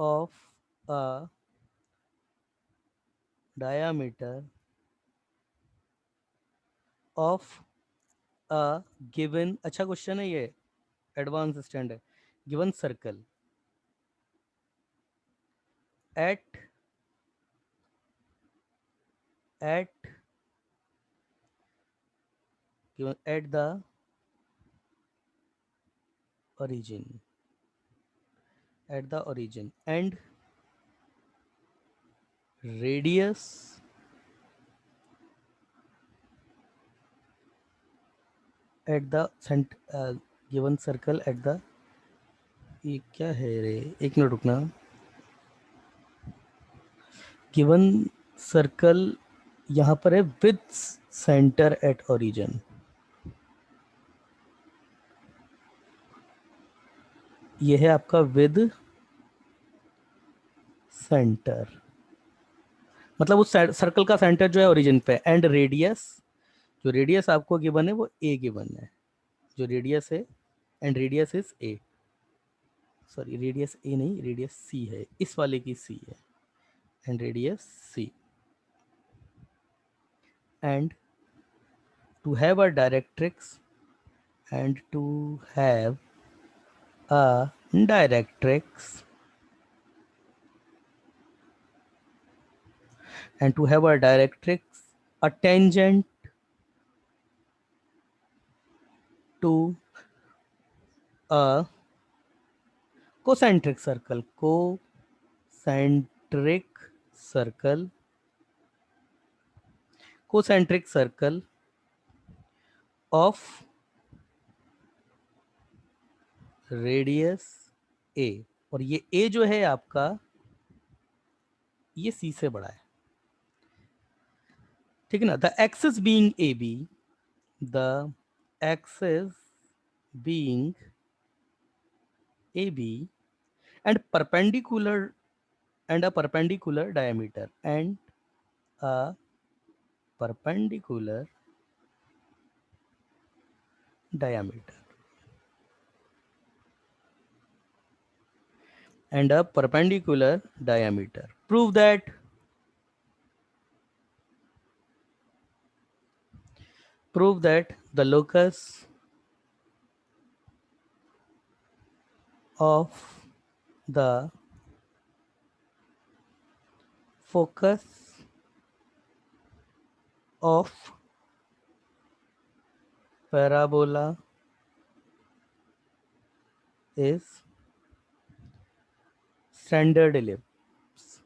[SPEAKER 1] of a diameter of a given, अच्छा question है ये, advance stand है, given circle at the origin, and radius at the given circle at the, ये क्या है रे, एक minute रुकना, गिवन सर्कल यहाँ पर है विद सेंटर एट ओरिजिन, ये है आपका विद सेंटर, मतलब उस सर्कल का सेंटर जो है ओरिजिन पे, एंड रेडियस, जो रेडियस आपको गिवन है वो ए गिवन है, जो रेडियस है, and radius is A, sorry radius A नहीं, रेडियस सी है, इस वाले की सी है, and radius C, and to have a directrix, and to have a directrix, and to have a directrix, a tangent to a concentric circle, concentric circle of radius a, और ये a जो है आपका, ये c से बड़ा है, ठीक है ना, the axis being AB, the axis being AB and perpendicular, and a perpendicular diameter, and a perpendicular diameter, and a perpendicular diameter. Prove that the locus of the focus of parabola is standard ellipse.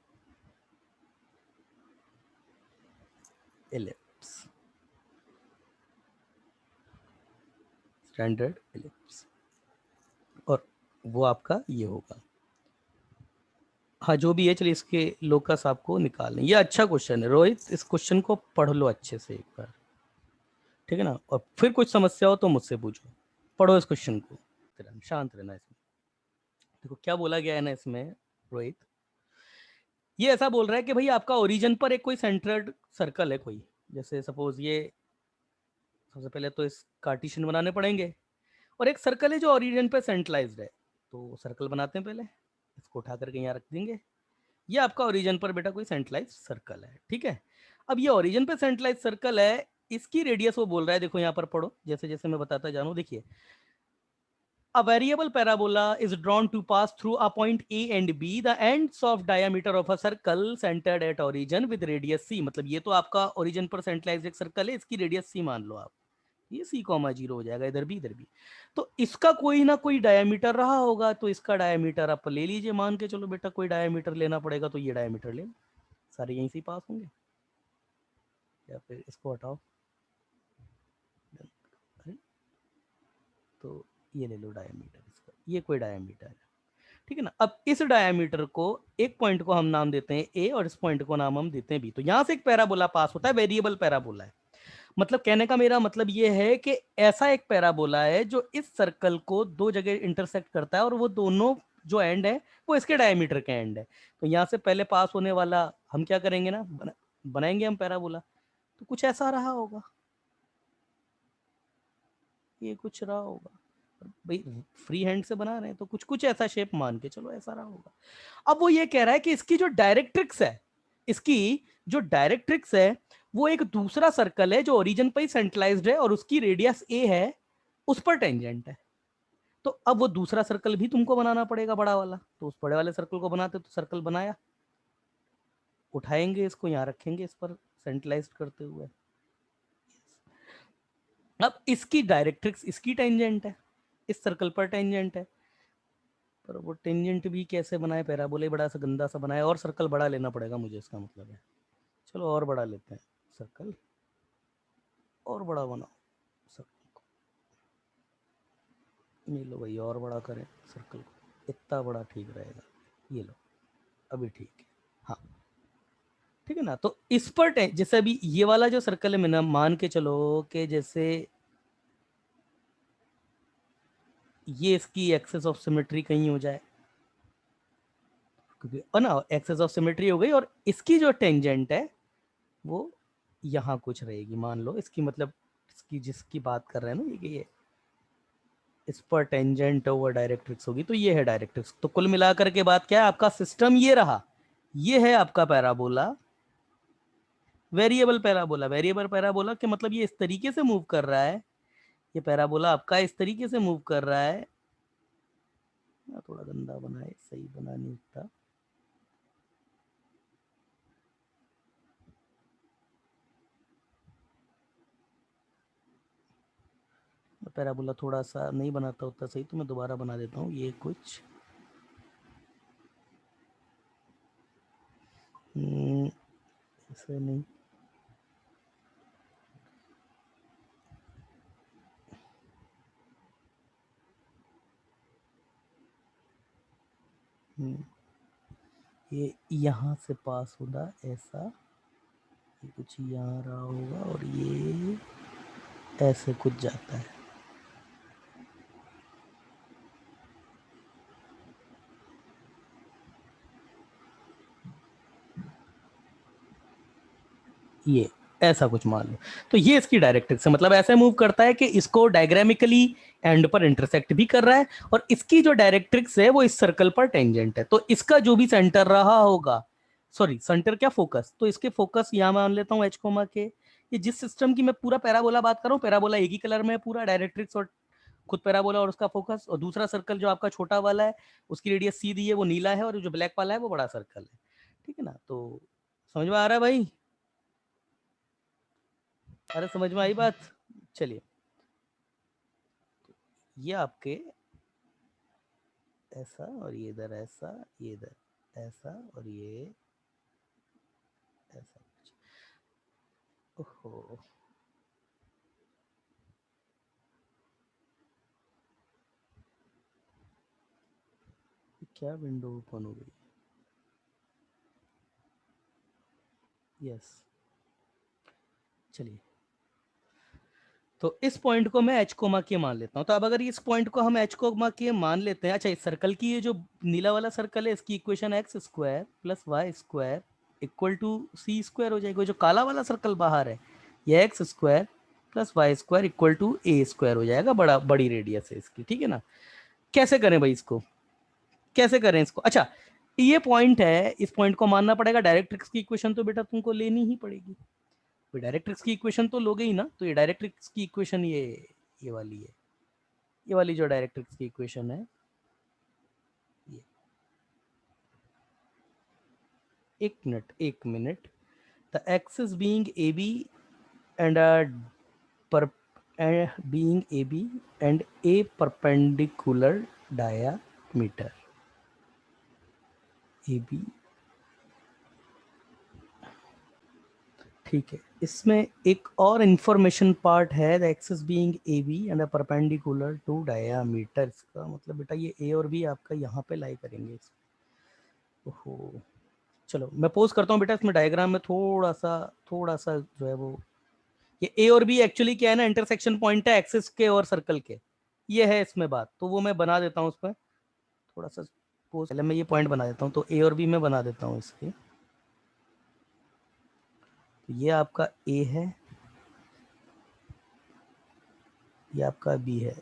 [SPEAKER 1] Standard ellipse, और वो आपका ये होगा, हाँ जो भी है, चलिए इसके लोकस आपको निकालने, ये अच्छा क्वेश्चन है रोहित, इस क्वेश्चन को पढ़ लो अच्छे से एक बार, ठीक है ना, और फिर कुछ समस्या हो तो मुझसे पूछो, पढ़ो इस क्वेश्चन को, शांत रहना इसमें। देखो क्या बोला गया है ना इसमें रोहित, ये ऐसा बोल रहा है कि भाई आपका ओरिजिन पर एक कोई सेंटर्ड सर्कल है कोई, जैसे सपोज ये, सबसे पहले तो इस कार्टेशियन बनाने पड़ेंगे, और एक सर्कल है जो ओरिजिन पे सेंट्रलाइज्ड है, तो सर्कल बनाते हैं पहले, इसको उठा करके यहाँ रख देंगे, ये आपका ओरिजिन पर बेटा कोई सेंट्रलाइज सर्कल है, ठीक है। अब ये ओरिजिन पे सेंट्रलाइज सर्कल है, इसकी रेडियस वो बोल रहा है, देखो यहाँ पर पढ़ो, जैसे जैसे मैं बताता जानू, देखिए, a variable parabola is drawn to pass through a point A and B, the ends of diameter of a circle centered at origin with radius c, मतलब ये तो आपका ओरिजिन पर सेंट्रलाइज एक सर्कल है, इसकी रेडियस c मान लो आप, ये c कॉमा 0 हो जाएगा, इधर भी इधर भी, तो इसका कोई ना कोई डायमीटर रहा होगा, तो इसका डायमीटर आप ले लीजिए, मान के चलो बेटा कोई डायमीटर लेना पड़ेगा, तो ये डायमीटर ले, सारे यहीं से पास होंगे, या फिर इसको हटाओ, तो ये ले लो डायमीटर इसका, ये कोई डायमीटर है, ठीक है ना। अब इस डायमीटर को, एक पॉइंट को हम नाम देते हैं ए, और इस पॉइंट को नाम हम देते हैं बी, तो यहां से एक पैराबोला पास होता है, वेरिएबल पैराबोला है, मतलब कहने का मेरा मतलब ये है कि ऐसा एक पैराबोला है जो इस सर्कल को दो जगह इंटरसेक्ट करता है, और वो दोनों जो एंड है वो इसके डायमीटर के एंड है, तो यहाँ से पहले पास होने वाला हम क्या करेंगे ना, बनाएंगे हम पैराबोला, तो कुछ ऐसा रहा होगा, ये कुछ रहा होगा, भाई फ्री हैंड से बना रहे हैं तो कुछ कुछ ऐसा शेप मान के चलो ऐसा रहा होगा। अब वो ये कह रहा है कि इसकी जो डायरेक्ट्रिक्स है, इसकी जो डायरेक्ट्रिक्स है वो एक दूसरा सर्कल है जो ओरिजिन पर ही सेंट्रलाइज्ड है और उसकी रेडियस ए है, उस पर टेंजेंट है। तो अब वो दूसरा सर्कल भी तुमको बनाना पड़ेगा बड़ा वाला, तो उस बड़े वाले सर्कल को बनाते तो सर्कल बनाया, उठाएंगे इसको यहां रखेंगे इस पर सेंट्रलाइज्ड करते हुए। अब इसकी डायरेक्ट्रिक्स इसकी टेंजेंट है, इस सर्कल पर टेंजेंट है, पर वो टेंजेंट भी कैसे बनाए, पैराबोला बड़ा सा गंदा सा बनाए, और सर्कल बड़ा लेना पड़ेगा मुझे, इसका मतलब है। चलो और बड़ा लेते हैं सर्कल, और बड़ा बनाओ सर्कल को, ये लो भाई और बड़ा करें सर्कल को, इतना बड़ा ठीक रहेगा, ये लो अभी ठीक है, हाँ ठीक है ना। तो इस पर जैसे अभी ये वाला जो सर्कल है, मैंने मान के चलो कि जैसे ये इसकी एक्सेस ऑफ सिमेट्री कहीं हो जाए, क्योंकि ना एक्सेस ऑफ सिमेट्री हो गई, और इसकी जो टेंजेंट है वो यहाँ कुछ रहेगी, मान लो इसकी मतलब इसकी जिसकी बात कर रहे हैं ना ये इस पर टेंजेंट ओवर डायरेक्ट्रिक्स होगी, तो ये है डायरेक्ट्रिक्स। तो कुल मिलाकर के बात क्या है, आपका सिस्टम ये रहा, ये है आपका parabola, variable parabola. Variable parabola के मतलब ये इस तरीके से मूव कर रहा है, ये पैराबोला आपका इस तरीके से मूव कर रहा है, थोड़ा गंदा बनाए, सही बना नहीं था, पैराबोला थोड़ा सा नहीं बनाता होता सही, तो मैं दोबारा बना देता हूँ ये कुछ ऐसे नहीं, ये यहाँ से पास होगा ऐसा, ये कुछ यहाँ रहा होगा और ये ऐसे कुछ जाता है, ये ऐसा कुछ मान लो। तो ये इसकी डायरेक्ट्रिक्स है, मतलब ऐसे मूव करता है कि इसको डायग्रामिकली एंड पर इंटरसेक्ट भी कर रहा है, और इसकी जो डायरेक्ट्रिक्स है वो इस सर्कल पर टेंजेंट है। तो इसका जो भी सेंटर रहा होगा, सॉरी सेंटर क्या, फोकस, तो इसके फोकस यहाँ मान लेता हूँ एच कोमा के, ये जिस सिस्टम की मैं पूरा पैराबोला बात कर रहा हूँ, पैराबोला एक ही कलर में है पूरा, डायरेक्ट्रिक्स और खुद पैराबोला और उसका फोकस, और दूसरा सर्कल जो आपका छोटा वाला है उसकी रेडियस सी दी है वो नीला है, और जो ब्लैक वाला है वो बड़ा सर्कल है, ठीक है ना। तो समझ में आ रहा है भाई, अरे समझ में आई बात। चलिए ये आपके ऐसा, और ये इधर ऐसा, ये इधर ऐसा, और ये ऐसा कुछ, ओहो क्या विंडो ओपन हो गई, यस चलिए। तो इस पॉइंट को मैं एच कोमा के मान लेता हूं। तो अब अगर इस पॉइंट को हम एच कोमा के मान लेते हैं, अच्छा इस सर्कल की ये जो नीला वाला सर्कल है इसकी equation x square plus Y square equal to C square हो जाएगा, जो काला वाला सर्कल बाहर है ये x square plus Y square equal to A square हो जाएगा, बड़ी रेडियस है इसकी, ठीक है ना। कैसे करें भाई इसको, कैसे करें इसको, अच्छा ये पॉइंट है, इस पॉइंट को मानना पड़ेगा, डायरेक्ट्रिक्स की इक्वेशन तो बेटा तुमको लेनी ही पड़ेगी, डायरेक्ट्रिक्स की इक्वेशन तो लोगे ही ना। तो ये डायरेक्ट्रिक्स की इक्वेशन ये वाली है, ये वाली जो डायरेक्ट्रिक्स की इक्वेशन है ये, एक minute, the axis being a b and per being AB and a perpendicular diameter AB, ठीक है। इसमें एक और इंफॉर्मेशन पार्ट है, the axis being a b and a perpendicular to diameter, इसका मतलब बेटा ये ए और बी आपका यहाँ पे लाई करेंगे। ओहो चलो मैं पोज करता हूँ बेटा, इसमें डायग्राम में थोड़ा सा जो है वो, ये ए और बी एक्चुअली क्या है ना, इंटरसेक्शन पॉइंट है एक्सिस के और सर्कल के, ये है इसमें बात, तो वो मैं बना देता हूँ उस पर थोड़ा सा पोज, पहले मैं ये पॉइंट बना देता हूँ, तो ए और बी में बना देता हूँ इसके, तो ये आपका ए है, ये आपका बी है,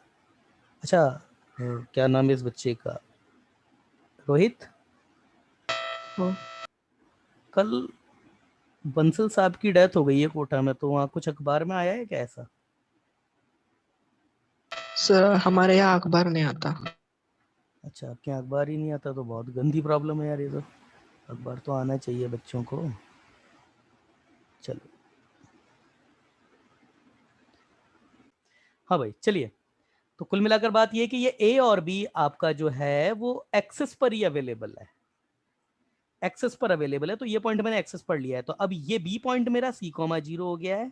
[SPEAKER 1] अच्छा, क्या नाम है इस बच्चे का? रोहित।
[SPEAKER 2] हाँ
[SPEAKER 1] कल बंसल साहब की डेथ हो गई है कोटा में, तो वहाँ कुछ अखबार में आया है क्या ऐसा?
[SPEAKER 2] सर, हमारे यहाँ अखबार नहीं आता।
[SPEAKER 1] अच्छा, आपके यहाँ अखबार ही नहीं आता तो बहुत गंदी प्रॉब्लम है यार ये तो। अखबार तो आना चाहिए बच्चों को। चलो, हाँ भाई चलिए। तो कुल मिलाकर बात ये है कि ये ए और बी आपका जो है वो एक्सेस पर ही अवेलेबल है, एक्सेस पर अवेलेबल है। तो ये पॉइंट मैंने एक्सेस पर लिया है, तो अब ये बी पॉइंट मेरा सी कॉमा जीरो हो गया है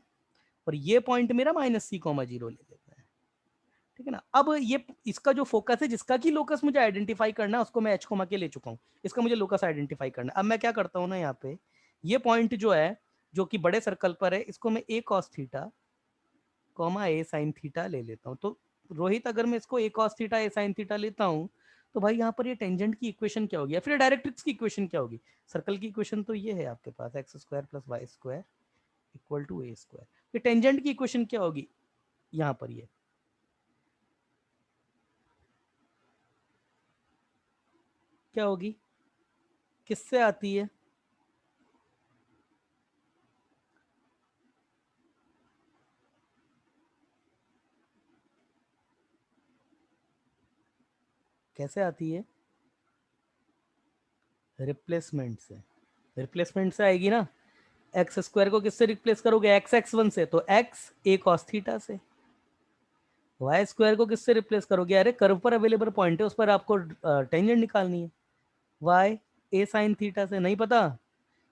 [SPEAKER 1] और ये पॉइंट मेरा माइनस सी कॉमा जीरो ले लेते हैं, ठीक है ना। अब ये इसका जो फोकस है, जिसका की लोकस मुझे आइडेंटिफाई करना है, उसको मैं एच कोमा के ले चुका हूँ। इसका मुझे लोकस आइडेंटिफाई करना है। अब मैं क्या करता हूँ ना, यहाँ पे ये पॉइंट जो है जो कि बड़े सर्कल पर है, इसको मैं ए कॉस थीटा कॉमा ए साइन थीटा ले लेता हूँ। तो रोहित, अगर मैं इसको ए कॉस थीटा ए साइन थीटा लेता हूँ, तो भाई यहाँ पर ये टेंजेंट की इक्वेशन क्या होगी या फिर डायरेक्ट्रिक्स की इक्वेशन क्या होगी? सर्कल की इक्वेशन तो ये है आपके पास, X square plus Y square equal to A square. ये टेंजेंट की इक्वेशन क्या होगी यहाँ पर? ये क्या होगी, किससे आती है? कैसे आती है? रिप्लेसमेंट से। रिप्लेसमेंट से आएगी ना। एक्स स्क्वायर को किससे रिप्लेस करोगे? एक्स एक्स वन से, तो एक्स ए कॉस थीटा से। वाई स्क्वायर को किससे रिप्लेस करोगे? अरे कर्व पर अवेलेबल पॉइंट है, उस पर आपको टेंजेंट निकालनी है। वाई ए साइन थीटा से, नहीं पता?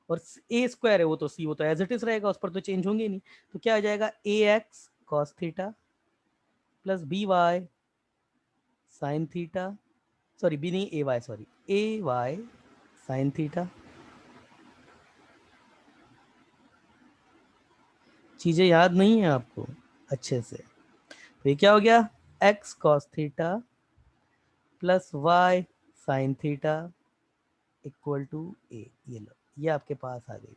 [SPEAKER 1] और ए स्क्वायर है वो तो सी, वो तो एज इट इज रहेगा, उस पर तो चेंज होंगे नहीं। तो क्या आ जाएगा? A X cos theta plus B Y sine theta, sorry B नहीं, A Y, sorry A Y sine theta. चीजें याद नहीं है आपको अच्छे से? तो ये क्या हो गया? X cos theta plus Y sine theta equal to A. ये लो, ये आपके पास आ गई।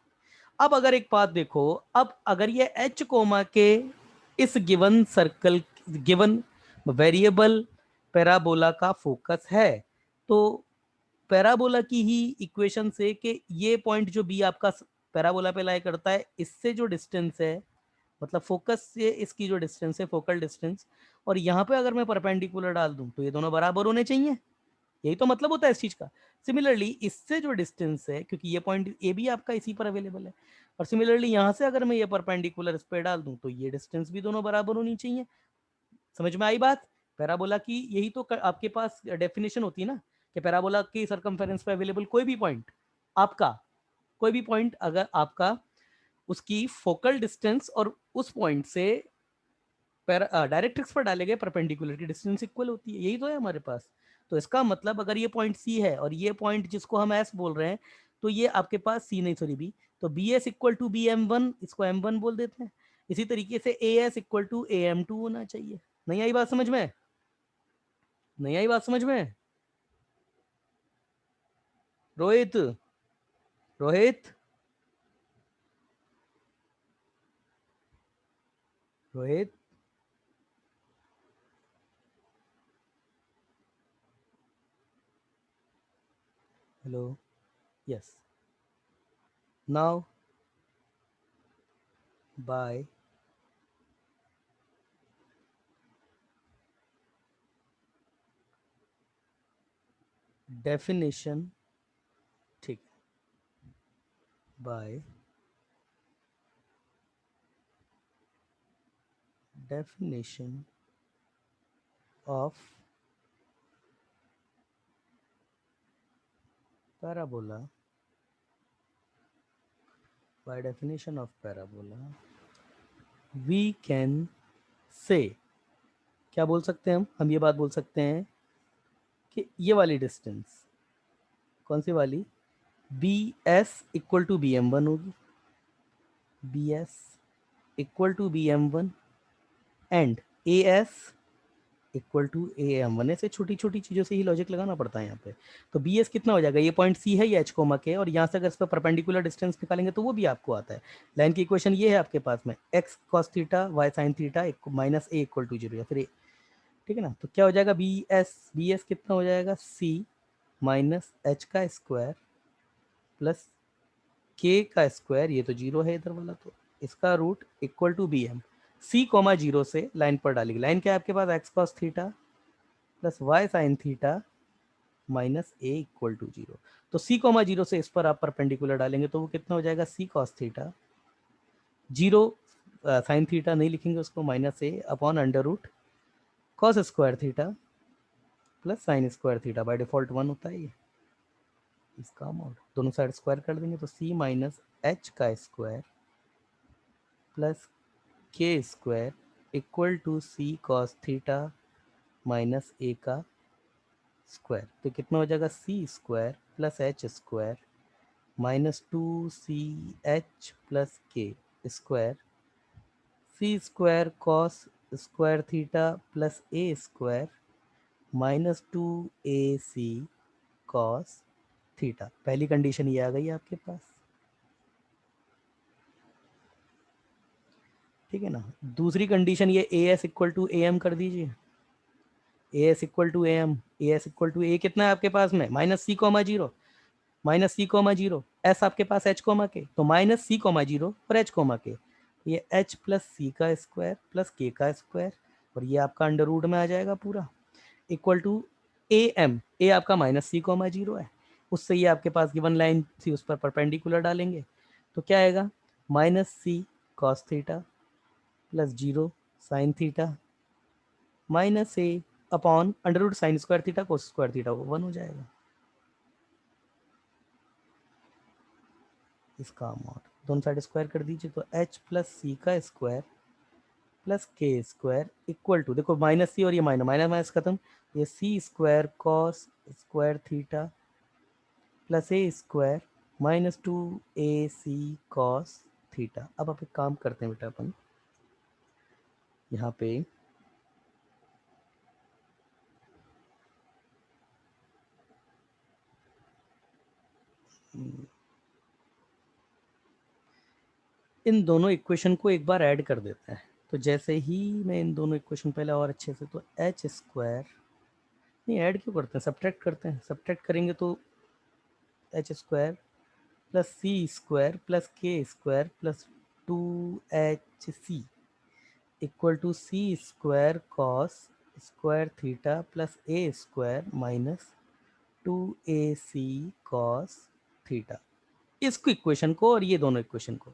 [SPEAKER 1] अब अगर एक बात देखो, अब अगर ये एच कोमा के इस given circle, given variable parabola का फोकस है, तो पैराबोला की ही इक्वेशन से कि ये पॉइंट जो बी आपका पैराबोला पे लाई करता है, इससे जो डिस्टेंस है, मतलब फोकस से इसकी जो डिस्टेंस है, फोकल डिस्टेंस, और यहाँ पे अगर मैं परपेंडिकुलर डाल दूं तो ये दोनों बराबर होने चाहिए। यही तो मतलब होता है इस चीज का। सिमिलरली इससे जो डिस्टेंस है, क्योंकि ये पॉइंट ए भी आपका इसी पर अवेलेबल है, और सिमिलरली यहाँ से अगर मैं ये परपेंडिकुलर इस पे डाल दूं तो ये डिस्टेंस भी दोनों बराबर होनी चाहिए। समझ में आई बात? पैराबोला की यही तो आपके पास डेफिनेशन होती है ना, कि पैराबोला की सर्कमफेरेंस पे अवेलेबल कोई भी पॉइंट आपका, कोई भी पॉइंट अगर आपका, उसकी फोकल डिस्टेंस और उस पॉइंट से डायरेक्ट्रिक्स पर डाले गए परपेंडिकुलर की डिस्टेंस इक्वल होती है। यही तो है हमारे पास। तो इसका मतलब अगर ये पॉइंट सी है और ये पॉइंट जिसको हम एस बोल रहे हैं, तो ये आपके पास सी नहीं, सॉरी बी, तो b S equal to B M one, इसको एम वन बोल देते हैं। इसी तरीके से a S equal to A m two होना चाहिए। नहीं आई बात समझ में? नहीं आई बात समझ में? Rohit, Rohit, Rohit, hello, yes, now by definition, ठीक, by definition of parabola, by definition of parabola we can say, क्या बोल सकते हैं हम ये बात बोल सकते हैं कि ये वाली डिस्टेंस, कौन सी वाली? B S equal to B M one होगी, B S equal to B M one and A S equal to A M one. ऐसे छोटी छोटी चीज़ों से ही लॉजिक लगाना पड़ता है यहाँ पे। तो बी एस कितना हो जाएगा? ये पॉइंट सी है, ये एच कोमा के, और यहाँ से अगर इस पर परपेंडिकुलर डिस्टेंस निकालेंगे तो वो भी आपको आता है। लाइन की इक्वेशन ये है आपके पास में, x cos theta y sine theta minus A equal to zero, या फिर ए, ठीक है ना। तो क्या हो जाएगा, बी एस कितना हो जाएगा, सी माइनस एच का स्क्वायर प्लस के का स्क्वायर, ये तो जीरो है इधर वाला, तो इसका root equal to B M. C comma zero से लाइन पर डालेगी, लाइन क्या है आपके पास, X cos theta plus Y sine theta minus A equal to zero. तो सी कॉमा जीरो से इस पर आप परपेंडिकुलर डालेंगे तो वो कितना हो जाएगा, C cos theta zero sine theta नहीं लिखेंगे उसको, minus A upon under root cos square theta plus sine square theta, by default one होता है ये, इसका मॉड दोनों साइड स्क्वायर कर देंगे तो सी माइनस एच का स्क्वायर प्लस के square equal to C cos theta minus A का स्क्वायर। तो कितना हो जाएगा, C square plus H square minus two C H plus के square, C square cos square theta plus ए square minus two ए सी cos theta. पहली condition ये आ गई आपके पास, ठीक है ना। दूसरी कंडीशन ये A S equal to A M कर दीजिए, A S equal to A M, A S equal to A कितना है आपके पास में, minus C comma zero, minus C comma zero, S आपके पास एच कॉमा के, तो माइनस सी कॉमा जीरो और एच कॉमा के, ये एच प्लस सी का स्क्वायर प्लस के का स्क्वायर और ये आपका अंडर रूट में आ जाएगा पूरा, इक्वल टू ए एम, ए आपका माइनस सी कॉमा जीरो है, उससे ये आपके पास गिवन लाइन थी उस पर परपेंडिकुलर डालेंगे तो क्या आएगा, minus C cos theta plus zero sine theta minus A upon under root sine square theta cos square theta, वो वन हो जाएगा इसका अमाउंट। दोनों साइड स्क्वायर कर दीजिए तो एच प्लस सी का स्क्वायर प्लस के स्क्वायर इक्वल टू, देखो माइनस सी और ये माइनस माइनस माइनस खत्म, ये C square cos square theta plus ए स्क्वायर माइनस टू ए सी कॉस थीटा। अब आप एक काम करते हैं बेटा, अपन यहाँ पे इन दोनों इक्वेशन को एक बार ऐड कर देते हैं। तो जैसे ही मैं इन दोनों इक्वेशन पहले और अच्छे से, तो एच स्क्वायर नहीं ऐड क्यों करते हैं, सब्ट्रैक्ट करते हैं, सब्ट्रैक्ट करेंगे तो h square plus c square plus के square plus two h c equal to C square cos square theta plus A square minus two A C cos theta. इसको इक्वेशन को और ये दोनों इक्वेशन को,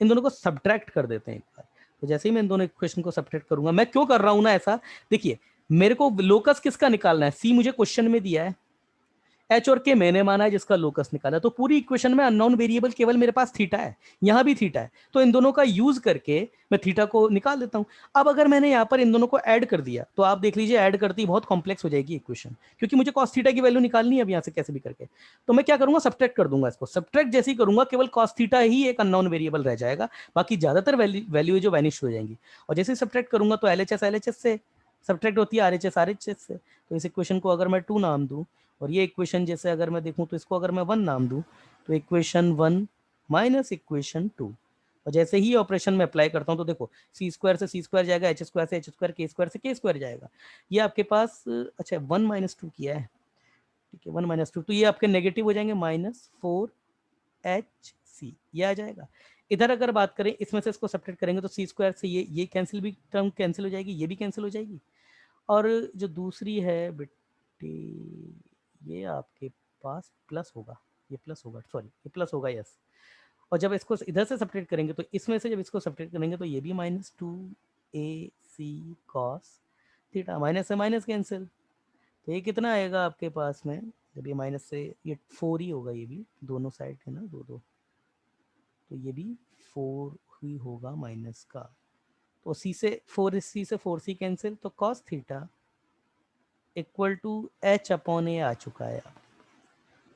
[SPEAKER 1] इन दोनों को सब्ट्रैक्ट कर देते हैं एक बार। तो जैसे ही मैं इन दोनों इक्वेशन को सब्ट्रैक्ट करूंगा, मैं क्यों कर रहा हूं ना ऐसा, देखिए मेरे को लोकस किसका निकालना है, सी मुझे क्वेश्चन में दिया है, एच और के मैंने माना है जिसका लोकस निकाला, तो पूरी इक्वेशन में अननोन वेरिएबल केवल मेरे पास थीटा है, यहां भी थीटा है, तो इन दोनों का यूज करके मैं थीटा को निकाल देता हूं। अब अगर मैंने यहां पर इन दोनों को ऐड कर दिया तो आप देख लीजिए ऐड करती बहुत कॉम्प्लेक्स हो जाएगी इक्वेशन, क्योंकि मुझे कॉस थीटा की वैल्यू निकालनी है अब यहां से कैसे भी करके। तो मैं क्या करूंगा, सब्ट्रैक्ट कर दूंगा इसको, सब्ट्रैक्ट जैसे ही करूंगा केवल कॉस थीटा ही एक अननोन वेरिएबल रह जाएगा, बाकी ज्यादातर वैल्यू जो वैनिश हो जाएंगी। और जैसे ही सब्ट्रैक्ट करूंगा तो एलएचएस से सब्ट्रैक्ट होती है, आरएचएस से। तो इस इक्वेशन को अगर मैं 2 नाम दूं और ये इक्वेशन जैसे अगर मैं देखूं तो इसको अगर मैं 1 नाम दूं, तो इक्वेशन 1 माइनस इक्वेशन 2, और जैसे ही ऑपरेशन में अप्लाई करता हूं तो देखो सी स्क्वायर से सी स्क्वायर जाएगा, एच स्क्वायर से एच स्क्वायर, के स्क्वायर से के स्क्वायर जाएगा, ये आपके पास अच्छा 1 माइनस 2 किया है, ठीक है 1 माइनस 2, तो ये आपके नेगेटिव हो जाएंगे माइनस 4 एच सी, ये आ जाएगा। इधर अगर बात करें इसमें से इसको सेपरेट करेंगे तो सी स्क्वायर से ये कैंसिल, भी टर्म कैंसिल हो जाएगी, ये भी कैंसिल हो जाएगी, और जो दूसरी है बेटे ये आपके पास प्लस होगा, ये प्लस होगा, सॉरी ये प्लस होगा, यस। और जब इसको इधर से सेपरेट करेंगे तो इसमें से जब इसको सेपरेट करेंगे तो ये भी माइनस टू ए सी कॉस थीटा, माइनस से माइनस कैंसिल, तो ये कितना आएगा आपके पास में, जब ये माइनस से ये 4 ही होगा, ये भी दोनों साइड है ना दो दो, तो ये भी 4 ही होगा माइनस का, तो सी से 4 सी कैंसिल, तो cos theta equal to H upon A आ चुका है।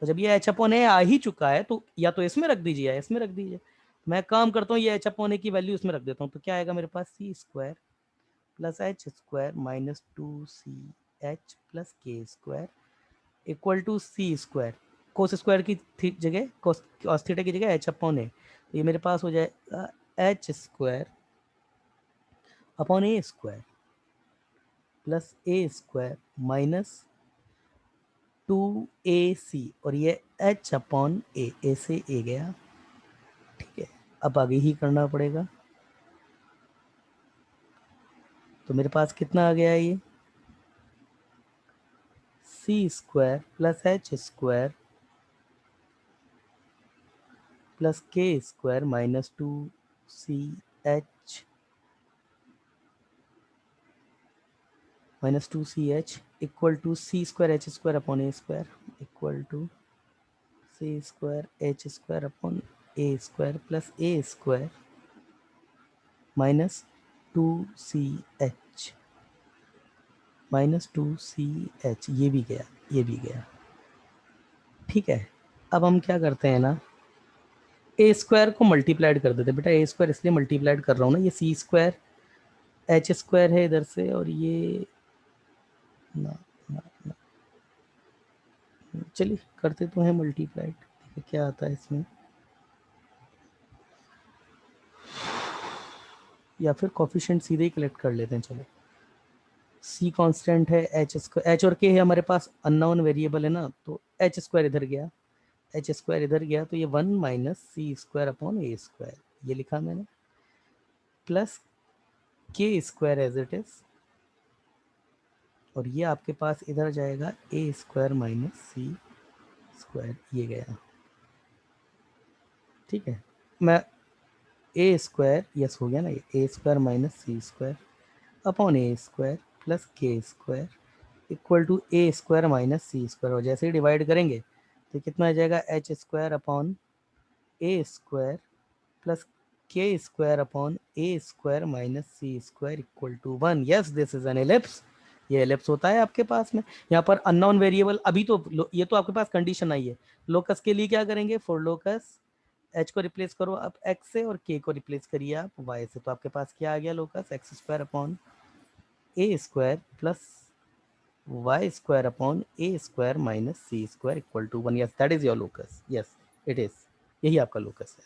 [SPEAKER 1] तो जब ये एच अपॉन ए आ ही चुका है तो या तो इसमें रख दीजिए या इसमें रख दीजिए। मैं काम करता हूँ, ये एच अपॉन ए की वैल्यू इसमें रख देता हूँ, तो क्या आएगा मेरे पास, C square plus H square minus two C H plus के square equal to C square cos square की जगह कॉस थीटा की जगह एच अपॉन ए, तो ये मेरे पास हो जाएगा एच स्क्वायर अपॉन ए स्क्वायर प्लस ए स्क्वायर माइनस 2ac और ये h अपॉन ए से ए गया। ठीक है, अब आगे ही करना पड़ेगा। तो मेरे पास कितना आ गया ये C square plus H square plus के square minus 2ch minus 2ch equal to C square H square upon A square equal to C square H square upon A square plus A square minus 2ch minus 2ch ये भी गया, ये भी गया। ठीक है, अब हम क्या करते हैं ना, ए स्क्वायर को मल्टीप्लाइड कर देते। बेटा ए स्क्वायर इसलिए मल्टीप्लाइड कर रहा हूँ ना, ये सी स्क्वायर एच स्क्वायर है इधर से, और ये ना, ना, ना। चलिए करते तो हैं मल्टीप्लाइड, देखिए क्या आता है इसमें। या फिर कॉफिशिएंट सीधे ही कलेक्ट कर लेते हैं। चलो, सी कांस्टेंट है, एच स्क्वायर, एच और के है हमारे पास अननोन वेरिएबल है ना, तो एच स्क्वायर इधर गया, एच स्क्वायर इधर गया, तो ये 1 माइनस सी स्क्वायर अपॉन ए स्क्वायर ये लिखा मैंने, प्लस के स्क्वायर एज इट इज, और ये आपके पास इधर जाएगा ए स्क्वायर माइनस सी स्क्वायर ये गया। ठीक है, मैं ए स्क्वायर, यस हो गया ना, ये a square minus c square upon A square plus के square equal to A square minus c square, और जैसे ही डिवाइड करेंगे तो कितना आ जाएगा एच स्क्वायर अपॉन ए स्क्वायर प्लस के square upon A square minus c square equal to 1। Yes, this is an ellipse. ये एलिप्स होता है आपके पास में। यहाँ पर अननोन वेरिएबल अभी तो ये तो आपके पास कंडीशन आई है। लोकस के लिए क्या करेंगे, फॉर लोकस एच को रिप्लेस करो आप एक्स से और के को रिप्लेस करिए आप वाई से, तो आपके पास क्या आ गया locus x square upon A square plus Y square upon A square minus c square equal to 1। Yes, that is your locus. Yes it is, यही आपका लोकस है।